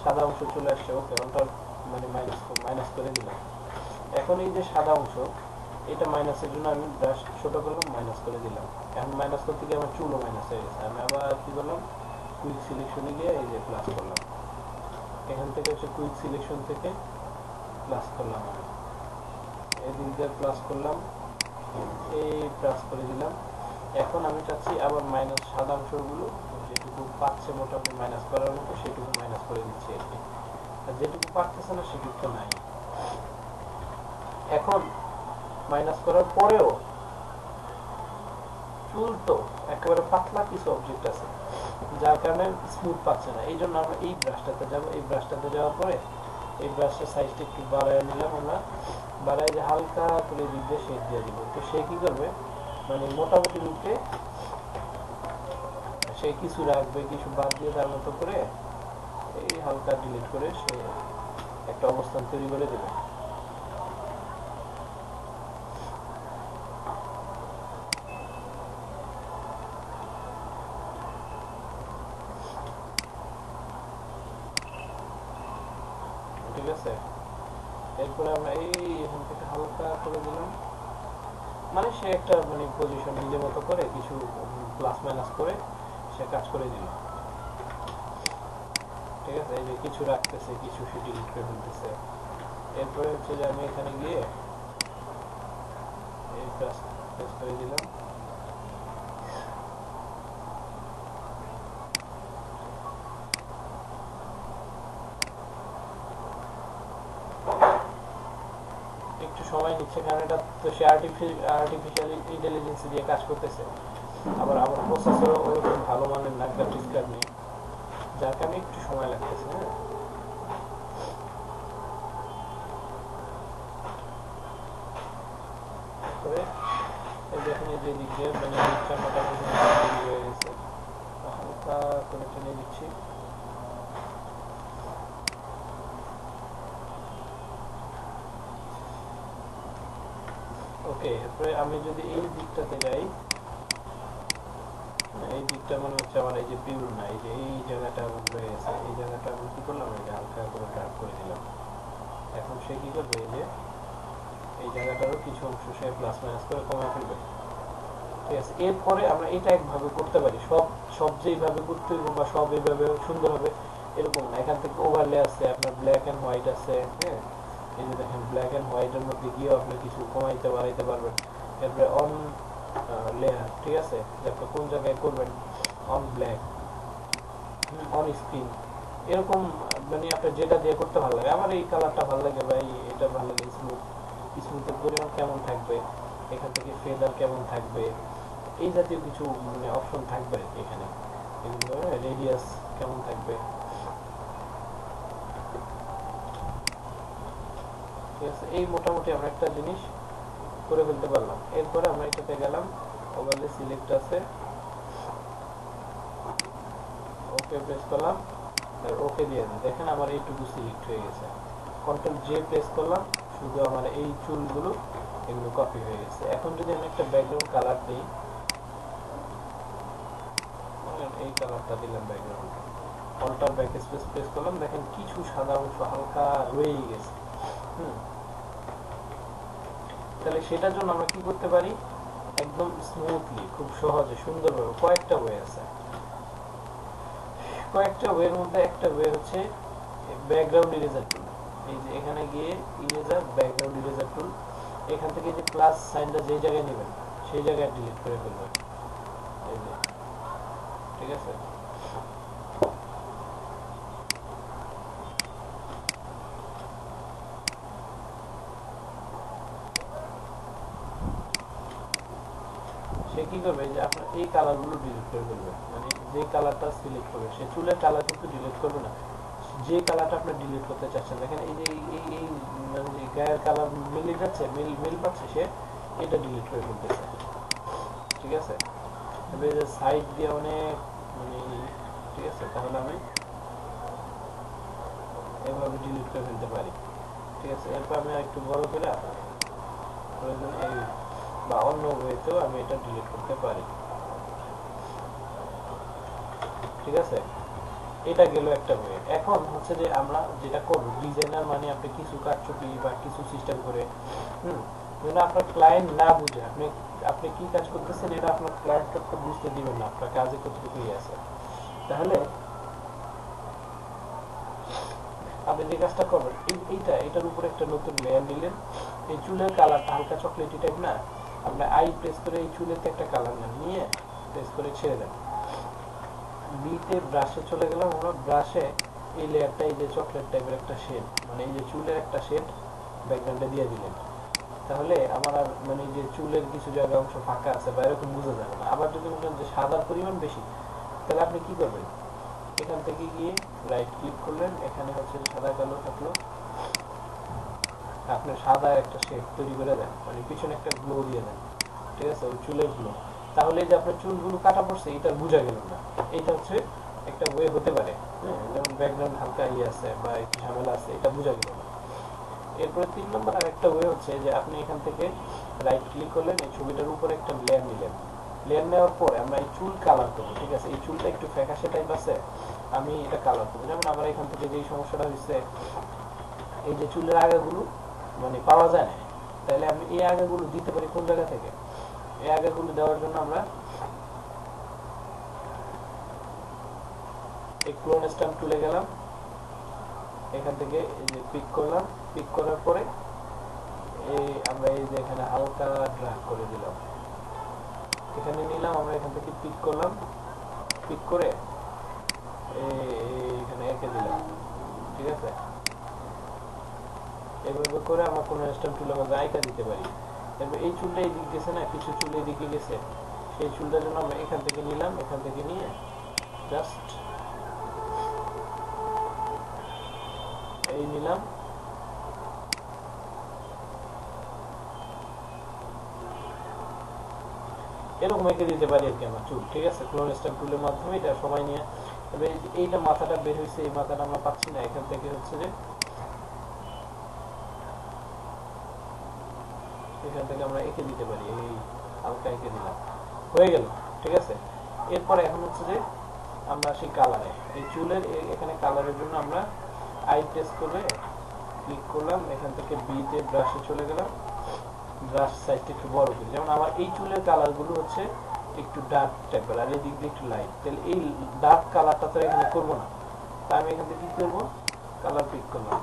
সাদা অংশ চলে আসছে। ওকে, ওটা মানে মাইনাস করে দিলাম। এখন এই যে সাদা অংশ, এটা মাইনাসের জন্য আমি ব্রাশ ছোট করলাম, মাইনাস করে দিলাম। এখন মাইনাস করতে গিয়ে আমার চুলও মাইনাস হয়ে গেছে। আমি আবার কি করলাম, কুইক সিলেকশনে গিয়ে এই যে প্লাস করলাম, এখান থেকে হচ্ছে কুইক সিলেকশন থেকে প্লাস করলাম, এই দিক দিয়ে প্লাস করলাম, এই প্লাস করে দিলাম। এখন আমি চাচ্ছি আবার মাইনাস সাদা অংশগুলো যেটুকু পাচ্ছে মোটামুটি মাইনাস করার মতো সেটুকু মাইনাস করে দিচ্ছি আর কি, আর যেটুকু পারতেছে না সেটুকু নাই। এখন মাইনাস করার পরেও চুল তো একেবারে পাতলা কিছু অবজেক্ট আছে, যার কারণে স্মুথ পাচ্ছে না। এই জন্য আমরা এই ব্রাশটাতে যাবো। এই ব্রাশটাতে যাওয়ার পরে এই ব্রাশের সাইজটা একটু বাড়ায় নিলাম আমরা, বাড়ায় যে হালকা করে দিতে শেড দিয়ে দিব। তো সে কি করবে, মানে মোটামুটি রূপে সে কিছু রাখবে, কিছু বাদ দিয়ে তার মতো করে এই হালকা ডিলিট করে সে একটা অবস্থান তৈরি করে দেবে। ঠিক আছে, এরপরে আমরা এই এখান থেকে হালকা করে দিলাম, মানে সে একটা মানে পজিশন নিজের মতো করে কিছু প্লাস মাইনাস করে সে কাজ করে দিল। ঠিক আছে, এই যে কিছু রাখতেছে, কিছু সে ডিলিট করে ফেলতেছে। এরপরে হচ্ছে যে আমি এখানে গিয়ে এই প্রেস করে দিলাম, একটু সময় নিচ্ছে কারণ এটা তো সে আর্টিফিশিয়াল ইন্টেলিজেন্স দিয়ে কাজ করতেছে। আবার আমার প্রসেসরও ওরকম ভালো মানের না, গ্রাফিক্স কার্ড নেই, যার কারণে একটু সময় লাগতেছে। হ্যাঁ, তবে এই দেখুন এই যে দিক দিয়ে মানে চামড়াটা হয়ে গেছে, হালকা করে টেনে দিচ্ছি। ওকে, এরপরে আমি যদি এই দিকটাতে যাই, এই দিকটা মনে হচ্ছে আমার এই যে পিউর না, এই যে এই জায়গাটা রয়ে গেছে, এই জায়গাটা আমি কি করলাম, এটা হালকা করে ড্রাগ করে দিলাম। এখন সে কি করবে, এই যে এই জায়গাটারও কিছু অংশ সে প্লাস মাইনাস করে কমায় ফেলবে। ঠিক আছে, এরপরে আমরা এটা একভাবে করতে পারি, সব যেইভাবে করতে হবে বা সব এইভাবে সুন্দর হবে এরকম না। এখান থেকে ওভারলে আছে, আপনার ব্ল্যাক এন্ড হোয়াইট আছে। হ্যাঁ, এই যে দেখেন ব্ল্যাক এন্ড হোয়াইটের মধ্যে গিয়েও আপনি কিছু কমাইতে বাড়াইতে পারবেন। এরপরে অন লেয়ার, ঠিক আছে, যে আপনি কোন জায়গায় করবেন, অন ব্ল্যাক, অন স্ক্রিন, এরকম মানে আপনার যেটা দিয়ে করতে ভালো লাগে। আমার এই কালারটা ভালো লাগে ভাই, এটা ভালো লাগে, স্মুথের পরিমাণ কেমন থাকবে, এখান থেকে ফেদার কেমন থাকবে, এই জাতীয় কিছু মানে অপশন থাকবে এখানে। এগুলো রেডিয়াস কেমন থাকবে। ঠিক আছে, এই মোটামুটি আমরা একটা জিনিস করে ফেলতে পারলাম। এরপরে আমরা এটাতে গেলাম, ওভারলে সিলেক্ট আছে, ওকে প্রেস করলাম, আর ওকে দিয়ে দিই। দেখেন আমার এইটুকু সিলেক্ট হয়ে গেছে। কন্ট্রোল জে প্রেস করলাম, শুধু আমার এই চুলগুলো এগুলো কপি হয়ে গেছে। এখন যদি আমি একটা ব্যাকগ্রাউন্ড কালার দিই, এই কালারটা দিলাম background, alter backspace press করলাম, দেখেন কিছু সাদা অংশ হালকা রয়েই গেছে। তাহলে সেটার জন্য আমরা কি করতে পারি, একদম স্মুথলি খুব সহজে সুন্দরভাবে কয়েকটা ওয়ে আছে। কয়েকটা ওয়ের মধ্যে একটা ওয়ে হচ্ছে ব্যাকগ্রাউন্ড ইরেজার টুল। এই যে এখানে গিয়ে ইরেজার, ব্যাকগ্রাউন্ড ইরেজার টুল, এখান থেকে যে প্লাস সাইনটা যে জায়গায় নেবেন সেই জায়গায় ডিলিট করে ফেলবেন। এই যে, ঠিক আছে, সে কি করবে, যে আপনার এই কালারগুলো ডিলিট করে ফেলবে। মানে যে কালারটা সিলেক্ট করবে, সে চুলের কালার কিন্তু ডিলিট করবে না, যে কালারটা আপনি ডিলিট করতে চাচ্ছেন। দেখেন এই যে এই মানে যে গায়ের কালার মিলে যাচ্ছে, মিল পাচ্ছে, সে এটা ডিলিট করে ফেলতেছে। ঠিক আছে, এবার সাইড দিয়ে অনেক মানে, ঠিক আছে, তাহলে আমি এভাবে ডিলিট করে ফেলতে পারি। ঠিক আছে, এরপর আমি একটু বড় করে প্রয়োজন এই বা অন্য ওয়েতেও আমি এটা ডিলিট করতে পারি। ঠিক আছে, এটা গেল একটা ওয়ে। এখন হচ্ছে যে আমরা যেটা করব, ডিজাইনার মানে আপনি কিছু কারচুপি বা কিছু সিস্টেম করে যেন আপনার ক্লায়েন্ট না বুঝে আপনি কি কাজ করতেছেন, এটা আপনার ক্লায়েন্টকে বুঝতে দিবেন না আপনার কাজে কতটুকুই আছে। তাহলে আপনি যে কাজটা করবেন, এটার উপরে একটা নতুন লেয়ার নিলেন। এই চুলের কালারটা হালকা চকলেটি টাইপ না, আপনি আই প্রেস করে এই চুলেতে একটা কালার নেন, নিয়ে প্রেস করে ছেড়ে দেন। বিতে ব্রাশে চলে গেলাম, আমরা ব্রাশে এই লেয়ারটা, এই যে চকলেট টাইপের একটা শেড, মানে এই যে চুলের একটা শেড ব্যাকগ্রাউন্ডে দিয়ে দিলেন। তাহলে আমার আর মানে যে চুলের কিছু জায়গা অংশ ফাঁকা আছে বা এরকম বোঝা যাবে না। আবার যদি বলেন যে সাদার পরিমাণ বেশি, তাহলে আপনি কি করবেন, এখান থেকে গিয়ে রাইট ক্লিক করলেন, এখানে হচ্ছে সাদা কালো থাকলো, আপনি সাদা একটা শেড তৈরি করে দেন, মানে পিছনে একটা গ্লো দিয়ে দেন, ঠিক আছে, ওই চুলের গ্লো, তাহলে এই যে আপনার চুলগুলো কাটা পড়ছে এটা বোঝা গেল না। এটা হচ্ছে একটা ওয়ে হতে পারে, হ্যাঁ, যেমন ব্যাকগ্রাউন্ড হালকা ইয়ে আছে বা একটু ঝামেলা আছে, এটা বোঝা গেল না। এরপরে 3 নম্বর আরেকটা ওয়ে হচ্ছে যে আপনি এখান থেকে রাইট ক্লিক করলেন, এই ছবিটার উপরে একটা লেয়ার নিলেন, লেয়ার নেওয়ার পরে আমরা এই চুল কালার করবো, ঠিক আছে, এই চুলটা একটু ফ্যাকাশে টাইপ আছে, আমি এটা কালার করবো। যেমন আমার এখান থেকে যেই সমস্যাটা হচ্ছে, এই যে চুলের আগাগুলো মানে পাওয়া যায় না, তাহলে আমি এই আগাগুলো দিতে পারি কোন জায়গা থেকে? এই আগাগুলো দেওয়ার জন্য আমরা এই ক্লোন স্ট্যাম্প টুলে গেলাম, এখান থেকে এই যে পিক করলাম, পিক করার পরে এই আমরা এই যে এখানে হালকা ড্র্যাগ করে দিলাম, এখানে নিলাম, আমরা এখান থেকে পিক করলাম, পিক করে এখানে এঁকে দিলাম, ঠিক আছে। এভাবে করে আমরা কোনো স্ট্যাম্প টুলের মধ্যে আইকা দিতে পারি। এবার এই চুলটা এই দিক গেছে না, কিছু চুল এই দিকে গেছে, সেই চুলটার জন্য আমরা এখান থেকে নিলাম, এখান থেকে নিয়ে জাস্ট এই নিলাম, এরকম এঁকে দিতে পারি আর কি আমার চুল, ঠিক আছে, ক্লোন স্ট্যাম্প টুলের মাধ্যমে এটা সময় নিয়ে। তবে এইটা মাথাটা বের হয়েছে, এই মাথাটা আমরা পাচ্ছি না, এখান থেকে হচ্ছে যে এখান থেকে আমরা এঁকে দিতে পারি, এই হালকা এঁকে দিলাম, হয়ে গেল, ঠিক আছে। এরপরে এখন হচ্ছে যে আমরা সেই কালারে, এই চুলের এখানে কালারের জন্য আমরা আই প্রেস করে ক্লিক করলাম, এখান থেকে বিতে ব্রাশে চলে গেলাম, ব্রাশ সাইজটা একটু বড় করি। যেমন আমার এই চুলের কালার গুলো হচ্ছে একটু ডার্ক টাইপের, আর এই দিক দিয়ে একটু লাইট, তাহলে এই ডার্ক কালারটা তো এখানে করবো না, তাই আমি এখান থেকে কি করবো, কালার পিক করলাম,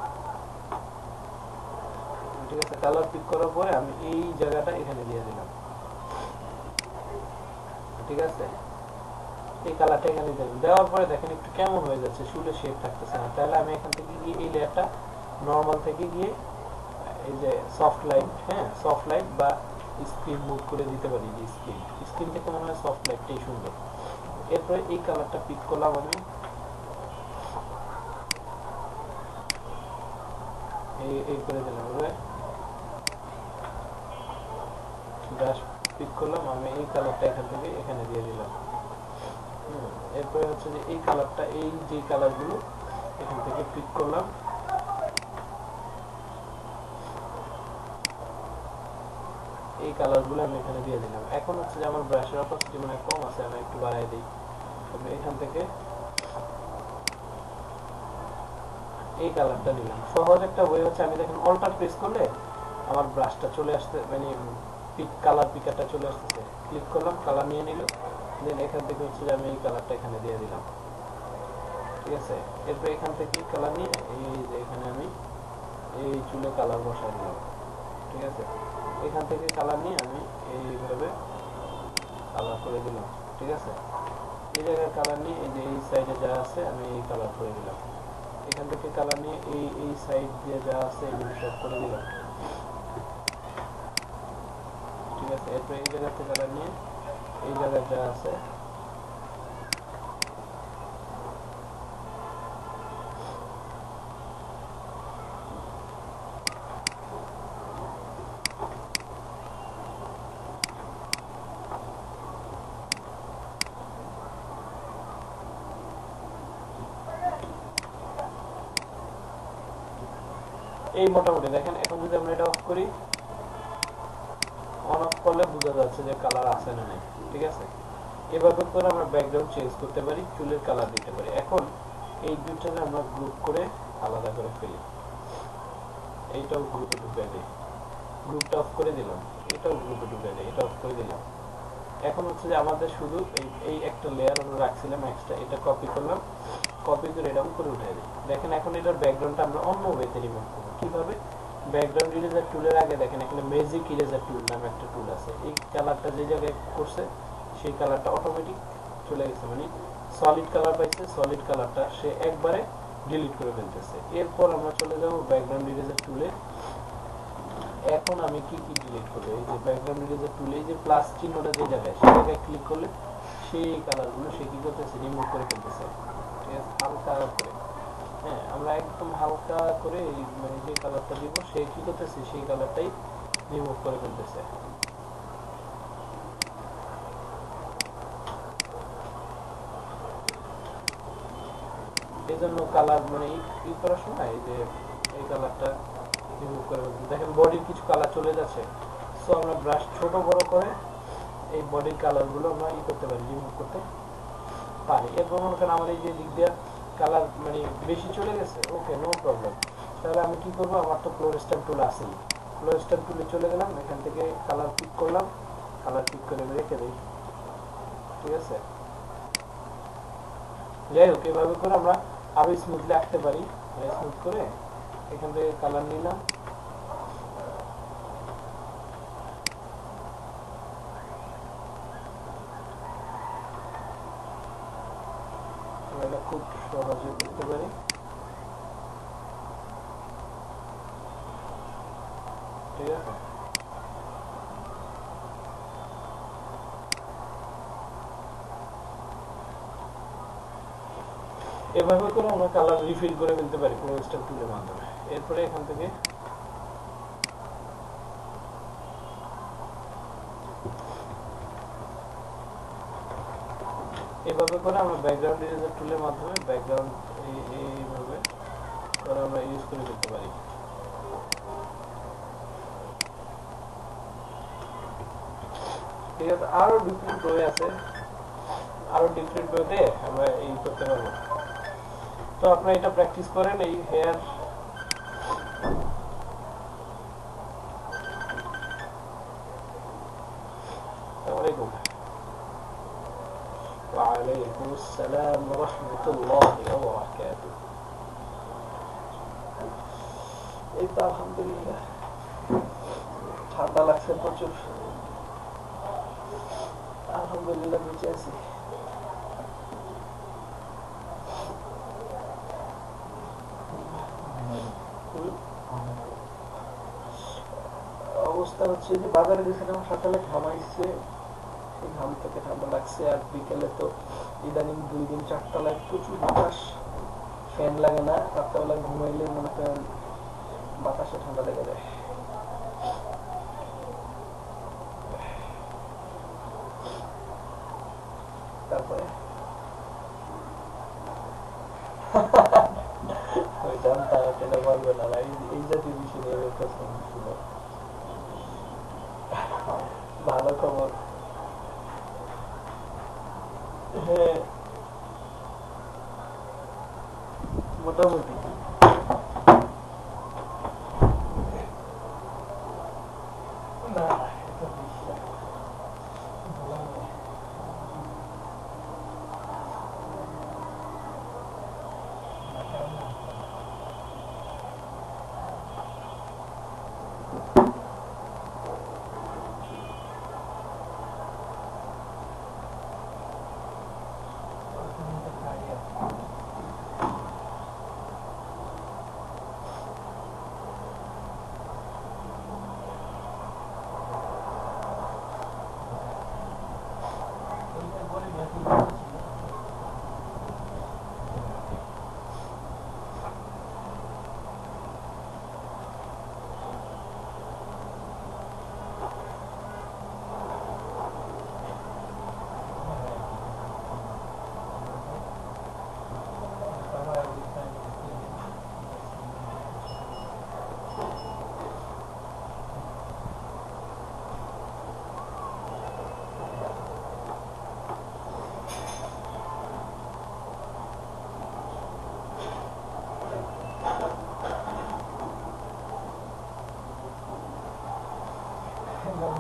ঠিক আছে। কালার পিক করার পরে আমি এই জায়গাটা এখানে দিয়ে দিলাম, ঠিক আছে, এই কালারটা এখানে দিলাম, দেওয়ার পরে দেখেন একটু কেমন হয়ে যাচ্ছে, চুলের শেপ থাকতেছে না। তাহলে আমি এখান থেকে গিয়ে এই লেয়ারটা নর্মাল থেকে গিয়ে এই যে সফট লাইট, হ্যাঁ, সফট লাইট বা স্ক্রিন মুভ করে দিতে পারি, যে স্ক্রিন থেকে মনে হয় সফট লাইটটাই সুন্দর। এরপরে এই কালারটা পিক করলাম, আমি এই করে দিলাম, ব্রাশ পিক করলাম, আমি এই কালারটা এখান থেকে এখানে দিয়ে দিলাম। এরপরে হচ্ছে যে এই কালারটা, এই যে কালারগুলো এখান থেকে পিক করলাম, এই কালারগুলো আমি এখানে দিয়ে দিলাম। এখন হচ্ছে যে আমার ব্রাশের অপাসিটি মানে কম আছে, আমি একটু বাড়াই দিই, এখান থেকে এই কালারটা নিলাম। সহজ একটা ওয়ে হচ্ছে, আমি দেখেন অল্টার প্রেস করলে আমার ব্রাশটা চলে আসতে, মানে পিক কালার পিকারটা চলে আসতেছে, ক্লিক করলাম, কালার নিয়ে নিল, দেন এখান থেকে হচ্ছে যে আমি এই কালারটা এখানে দিয়ে দিলাম, ঠিক আছে। এরপর এখান থেকে কালার নিয়ে এই যে এখানে আমি এই চুলে কালার বসাই দিলাম, ঠিক আছে। এখান থেকে কালার নিয়ে আমি এইভাবে কালার করে দিলাম, ঠিক আছে। এই জায়গায় কালার নিয়ে এই যে এই সাইডে যা আছে আমি এই কালার করে দিলাম, এখান থেকে কালার নিয়ে এই সাইড দিয়ে যা আছে এগুলো সব করে দিলাম, ঠিক আছে। এরপর এই জায়গা থেকে কালার নিয়ে এই জায়গায় যা আছে এই মোটামুটি দেখেন। এখন যদি আমরা এটা অফ করি, অন অফ করলে বোঝা যাচ্ছে যে কালার আছে না নাই, ঠিক আছে। এভাবে করে আমরা ব্যাকগ্রাউন্ড চেঞ্জ করতে পারি, চুলের কালার দিতে পারি। এখন এই দুইটাকে আমরা গ্রুপ করে আলাদা করে ফেলি, এইটাও গ্রুপে ঢুকিয়ে দিই, গ্রুপটা অফ করে দিলাম, এটাও গ্রুপে ঢুকিয়ে দিই, এটা অফ করে দিলাম। এখন হচ্ছে যে আমাদের শুধু এই একটা লেয়ার আমরা রাখছিলাম এক্সট্রা, এটা কপি করলাম, কপি করে এটা উপরে উঠে দিই। দেখেন এখন এটার ব্যাকগ্রাউন্ডটা আমরা অন্য ওয়েতে রিমুভ করবো। কিভাবে? ব্যাকগ্রাউন্ড ইরেজার টুলের আগে দেখেন এখানে ম্যাজিক ইরেজার টুল নামে একটা টুল আছে, এই কালারটা যে জায়গায় করছে সেই কালারটা অটোমেটিক চলে গেছে, মানে সলিড কালার পাইছে, সলিড কালারটা সে একবারে ডিলিট করে ফেলতেছে। এরপর আমরা চলে যাব ব্যাকগ্রাউন্ড ইরেজার টুলে। এখন আমি কি কি ডিলিট করবো, এই যে ব্যাকগ্রাউন্ড ইরেজার টুলে এই যে প্লাস চিহ্নটা যে জায়গায়, সেই জায়গায় ক্লিক করলে সেই কালারগুলো সে কি করতেছে, রিমুভ করে ফেলতেছে, ঠিক আছে, হালকা করে। হ্যাঁ, আমরা একদম হালকা করে মানে যে কালারটা দিব সে কি করতেছে সেই কালারটাই রিমুভ করে ফেলতেছে। এই জন্য কালার মানে ই করার সময় এই যে এই কালারটা রিমুভ করে ফেলতেছে। দেখেন বডির কিছু কালার চলে যাচ্ছে। সো আমরা ব্রাশ ছোট বড় করে এই বডির কালারগুলো আমরা ই করতে পারি, রিমুভ করতে পারি। এরপর মনে করেন আমার এই যে দিক দিয়ে কালার মানে বেশি চলে গেছে, ওকে নো প্রবলেম। তাহলে আমি কি করবো, আমার তো ফ্লোর স্ট্যাম্প টুল আছেই, ফ্লোর স্ট্যাম্প টুলে চলে গেলাম, এখান থেকে কালার পিক করলাম, কালার পিক করে রেখে দিই। ঠিক আছে, যাই হোক এভাবে করে আমরা আরো স্মুথলি আঁকতে পারি। স্মুথ করে এখান থেকে কালার নিলাম, এটা খুব সহজে করতে পারি। ঠিক আছে, এভাবে করে আমরা কালার রিফিল করে ফেলতে পারি ফ্লোর স্ট্যাম্প টুলের মাধ্যমে। এরপরে এখান থেকে এভাবে করে আমরা ব্যাকগ্রাউন্ড ইরেজার টুলের মাধ্যমে ব্যাকগ্রাউন্ড এইভাবে করে আমরা ইউজ করে ফেলতে পারি। ঠিক আছে, আরো ডিফারেন্ট ওয়ে আছে, আরো ডিফারেন্ট ওয়েতে আমরা এই করতে পারবো। তো আপনারা এটা প্র্যাকটিস করেন। এই হেয়ার আসসালামু ওয়ালাইকুম আসসালাম ওয়া রাহমাতুল্লাহি ওয়া বারাকাতুহু। এই তো আলহামদুলিল্লাহ ঠান্ডা লাগছে প্রচুর, আলহামদুলিল্লাহ বেঁচে আছি। অবস্থা হচ্ছে যে বাজারে গেছিলাম সকালে, ঘামাইছে, সেই ঘাম থেকে ঠান্ডা লাগছে। আর বিকেলে তো ইদানিং 2 দিন 4টা লাইট প্রচুর বাতাস, ফ্যান লাগে না, রাত্রেবেলা ঘুমাইলে মনে করেন বাতাসে ঠান্ডা লেগে যায়। তারপরে জানতাম এটা বলবে না, এই জাতীয় বিষয় নিয়ে প্রশ্ন ছিল। ভালো খবর, হ্যাঁ মোটামুটি না, এটা বিশ্বাস ভালো নয়।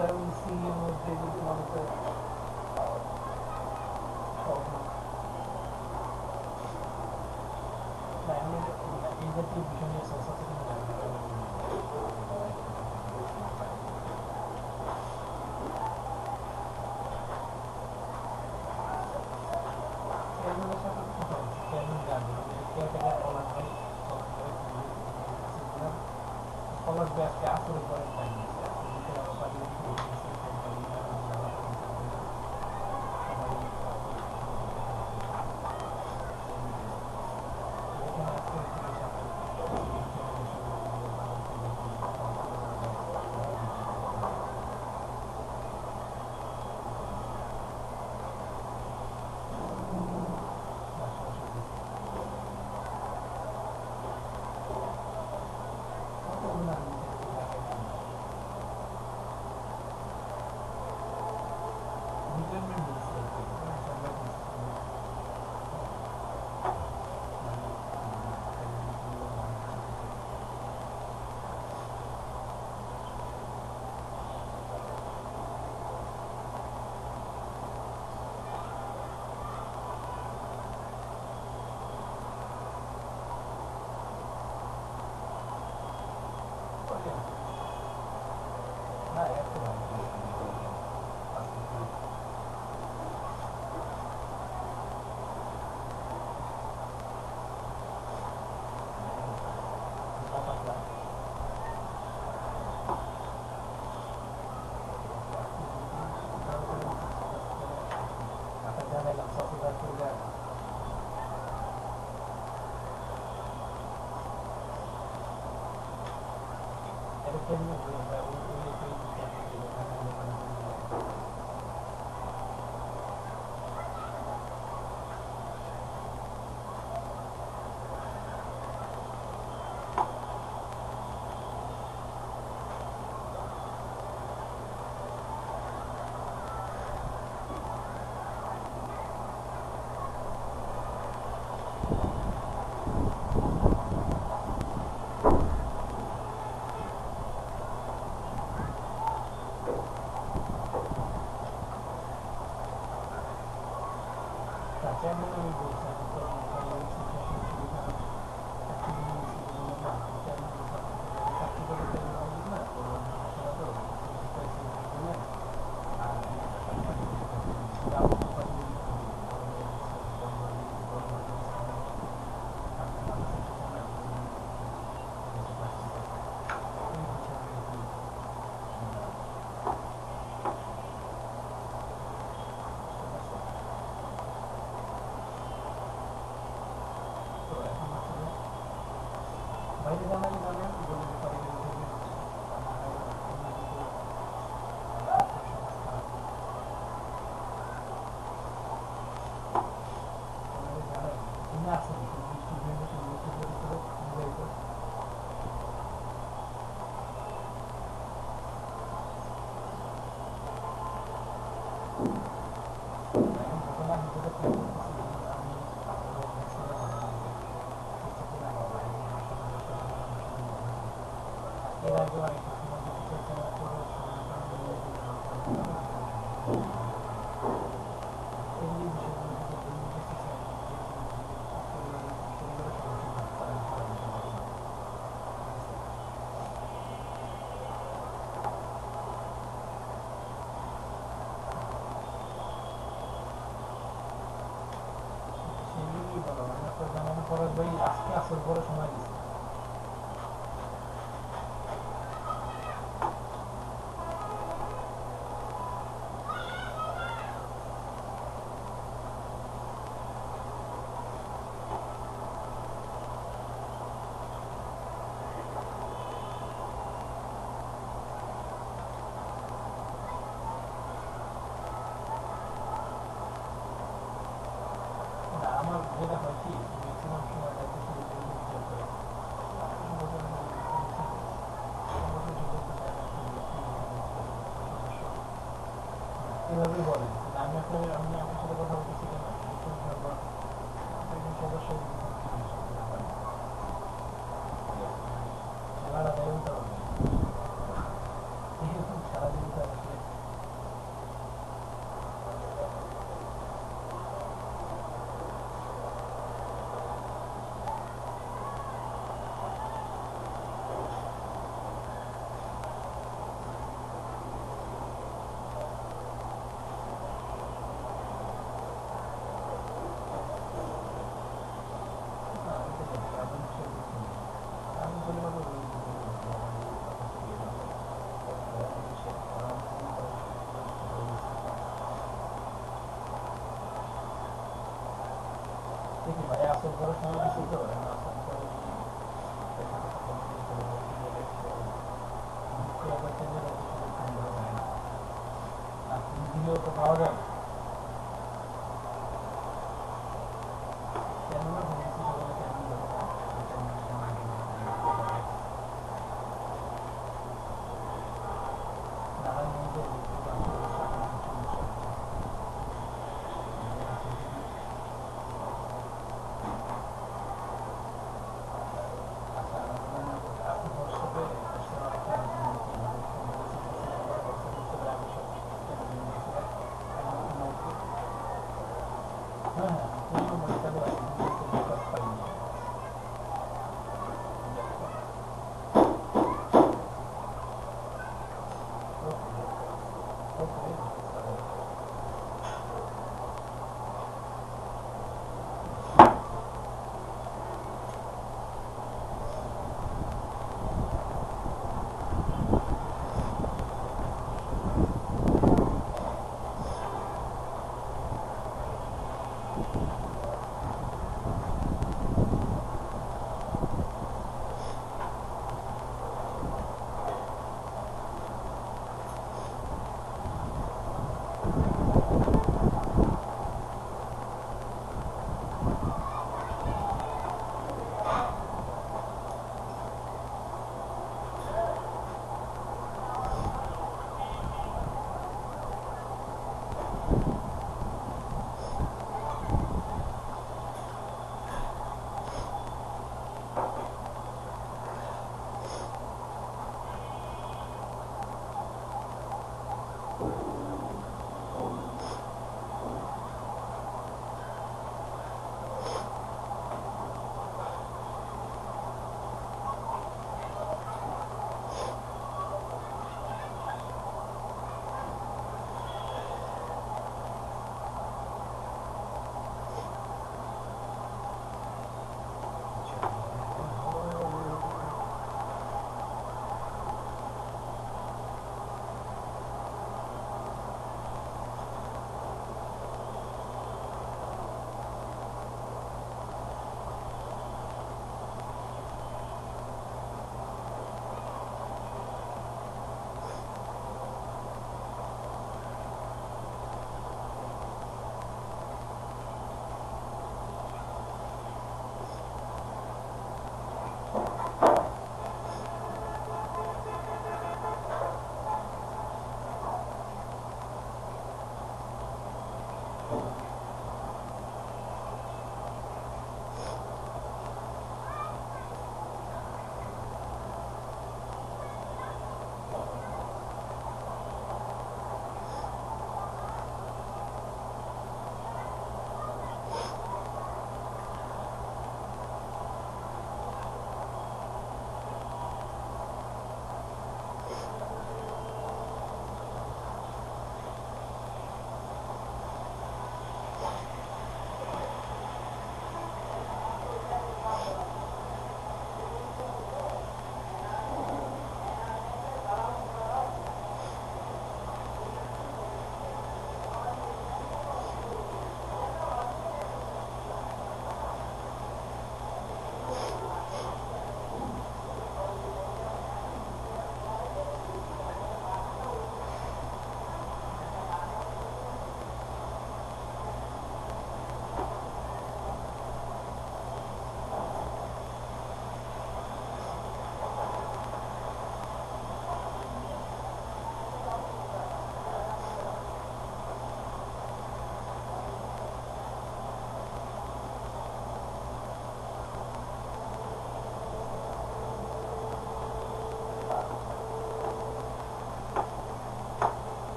ভিটামিন সি এর মধ্যে যদি মানুষের এই জাতীয় বিষয় নিয়ে সংস্থা থেকে আজকে আসলে করে পাইনি আজকে আসর পরে সময় দিচ্ছে আমার যেটা হয় কি ম্যাক্সিমাম সময়টা এভাবেই বলেন আমি আপনার সাথে কথা বলতেছি কেন সদস্য খেলাটা দেয় উল্টা হবে সারাদিন আসলে দেখি ভাই আসল করার সময় কিছু তো দিলেও তো পাওয়া যায়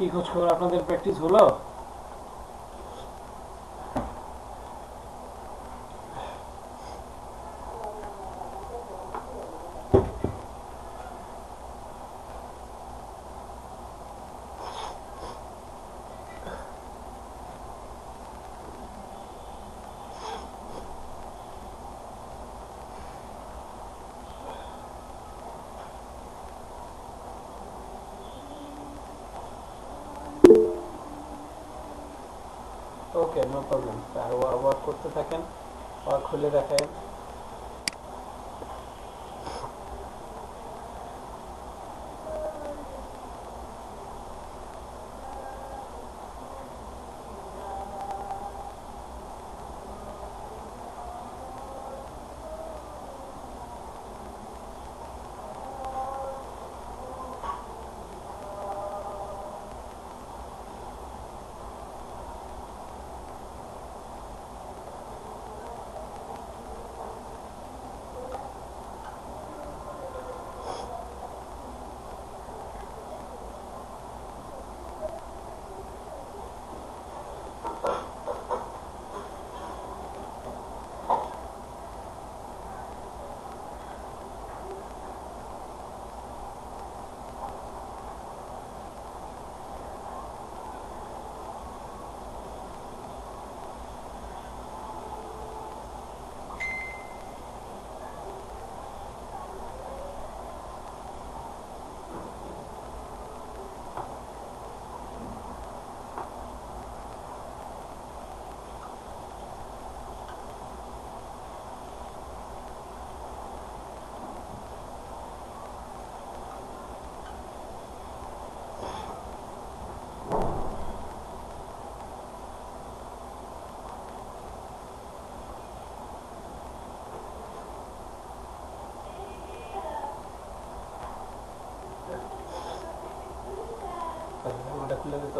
কি খোঁজ খবর, আপনাদের প্র্যাকটিস হলো? ওকে, নো প্রবলেম স্যার, ওয়ার্ক করতে থাকেন, ওয়ার্ক খুলে দেখেন। জামাটা খুলে দিত।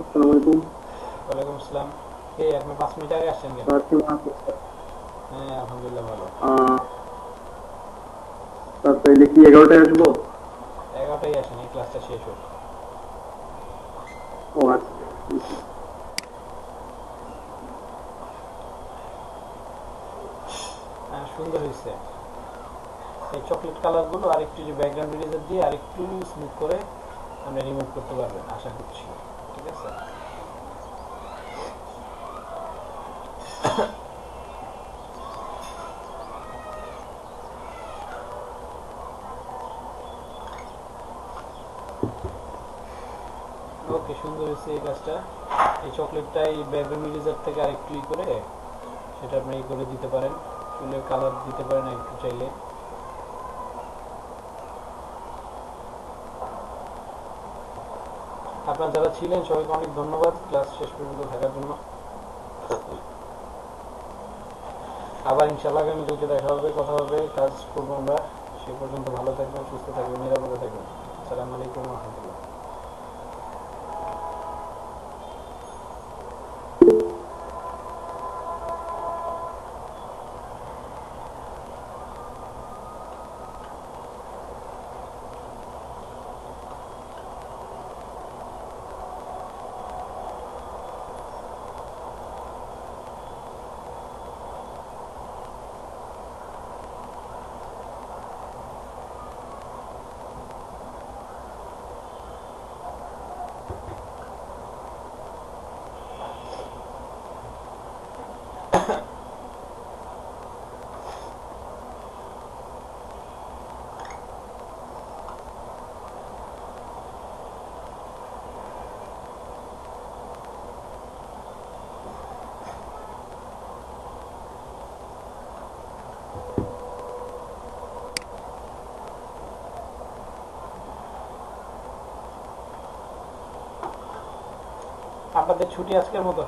আসসালামু আলাইকুম। ওয়ালাইকুম আসসালাম। কে আপনি 5 মিনিট আগে আসছেন কেন? স্যার কেমন আছেন স্যার? হ্যাঁ আলহামদুলিল্লাহ ভালো। স্যার তাইলে কি 11টায় আসবো? 11টায় আসেন, এই ক্লাসটা শেষ হোক। ও আচ্ছা। হ্যাঁ সুন্দর হয়েছে। এই চকলেট কালারগুলো আরেকটু যে ব্যাকগ্রাউন্ড ইরেজার দিয়ে আরেকটু স্মুথ করে আমরা রিমুভ করতে পারবেন আশা করছি। ঠিক আছে? ওকে সুন্দর হয়েছে এই কাজটা। এই চকলেটটাই ব্যাকগ্রাউন্ড ইরেজার থেকে আরেকটু করে সেটা আপনি করে দিতে পারেন, চুলের কালার দিতে পারেন একটু চাইলে। আপনারা যারা ছিলেন সবাইকে অনেক ধন্যবাদ ক্লাস শেষ পর্যন্ত থাকার জন্য। আবার ইনশাআল্লাহ আগামীকালকে দেখা হবে, কথা হবে, কাজ করবো আমরা। সে পর্যন্ত ভালো থাকবেন, সুস্থ থাকবেন, নিরাপদে থাকবেন। আসসালামু আলাইকুম ওয়া রাহমাতুল্লাহ। আপনাদের ছুটি আজকের মতো?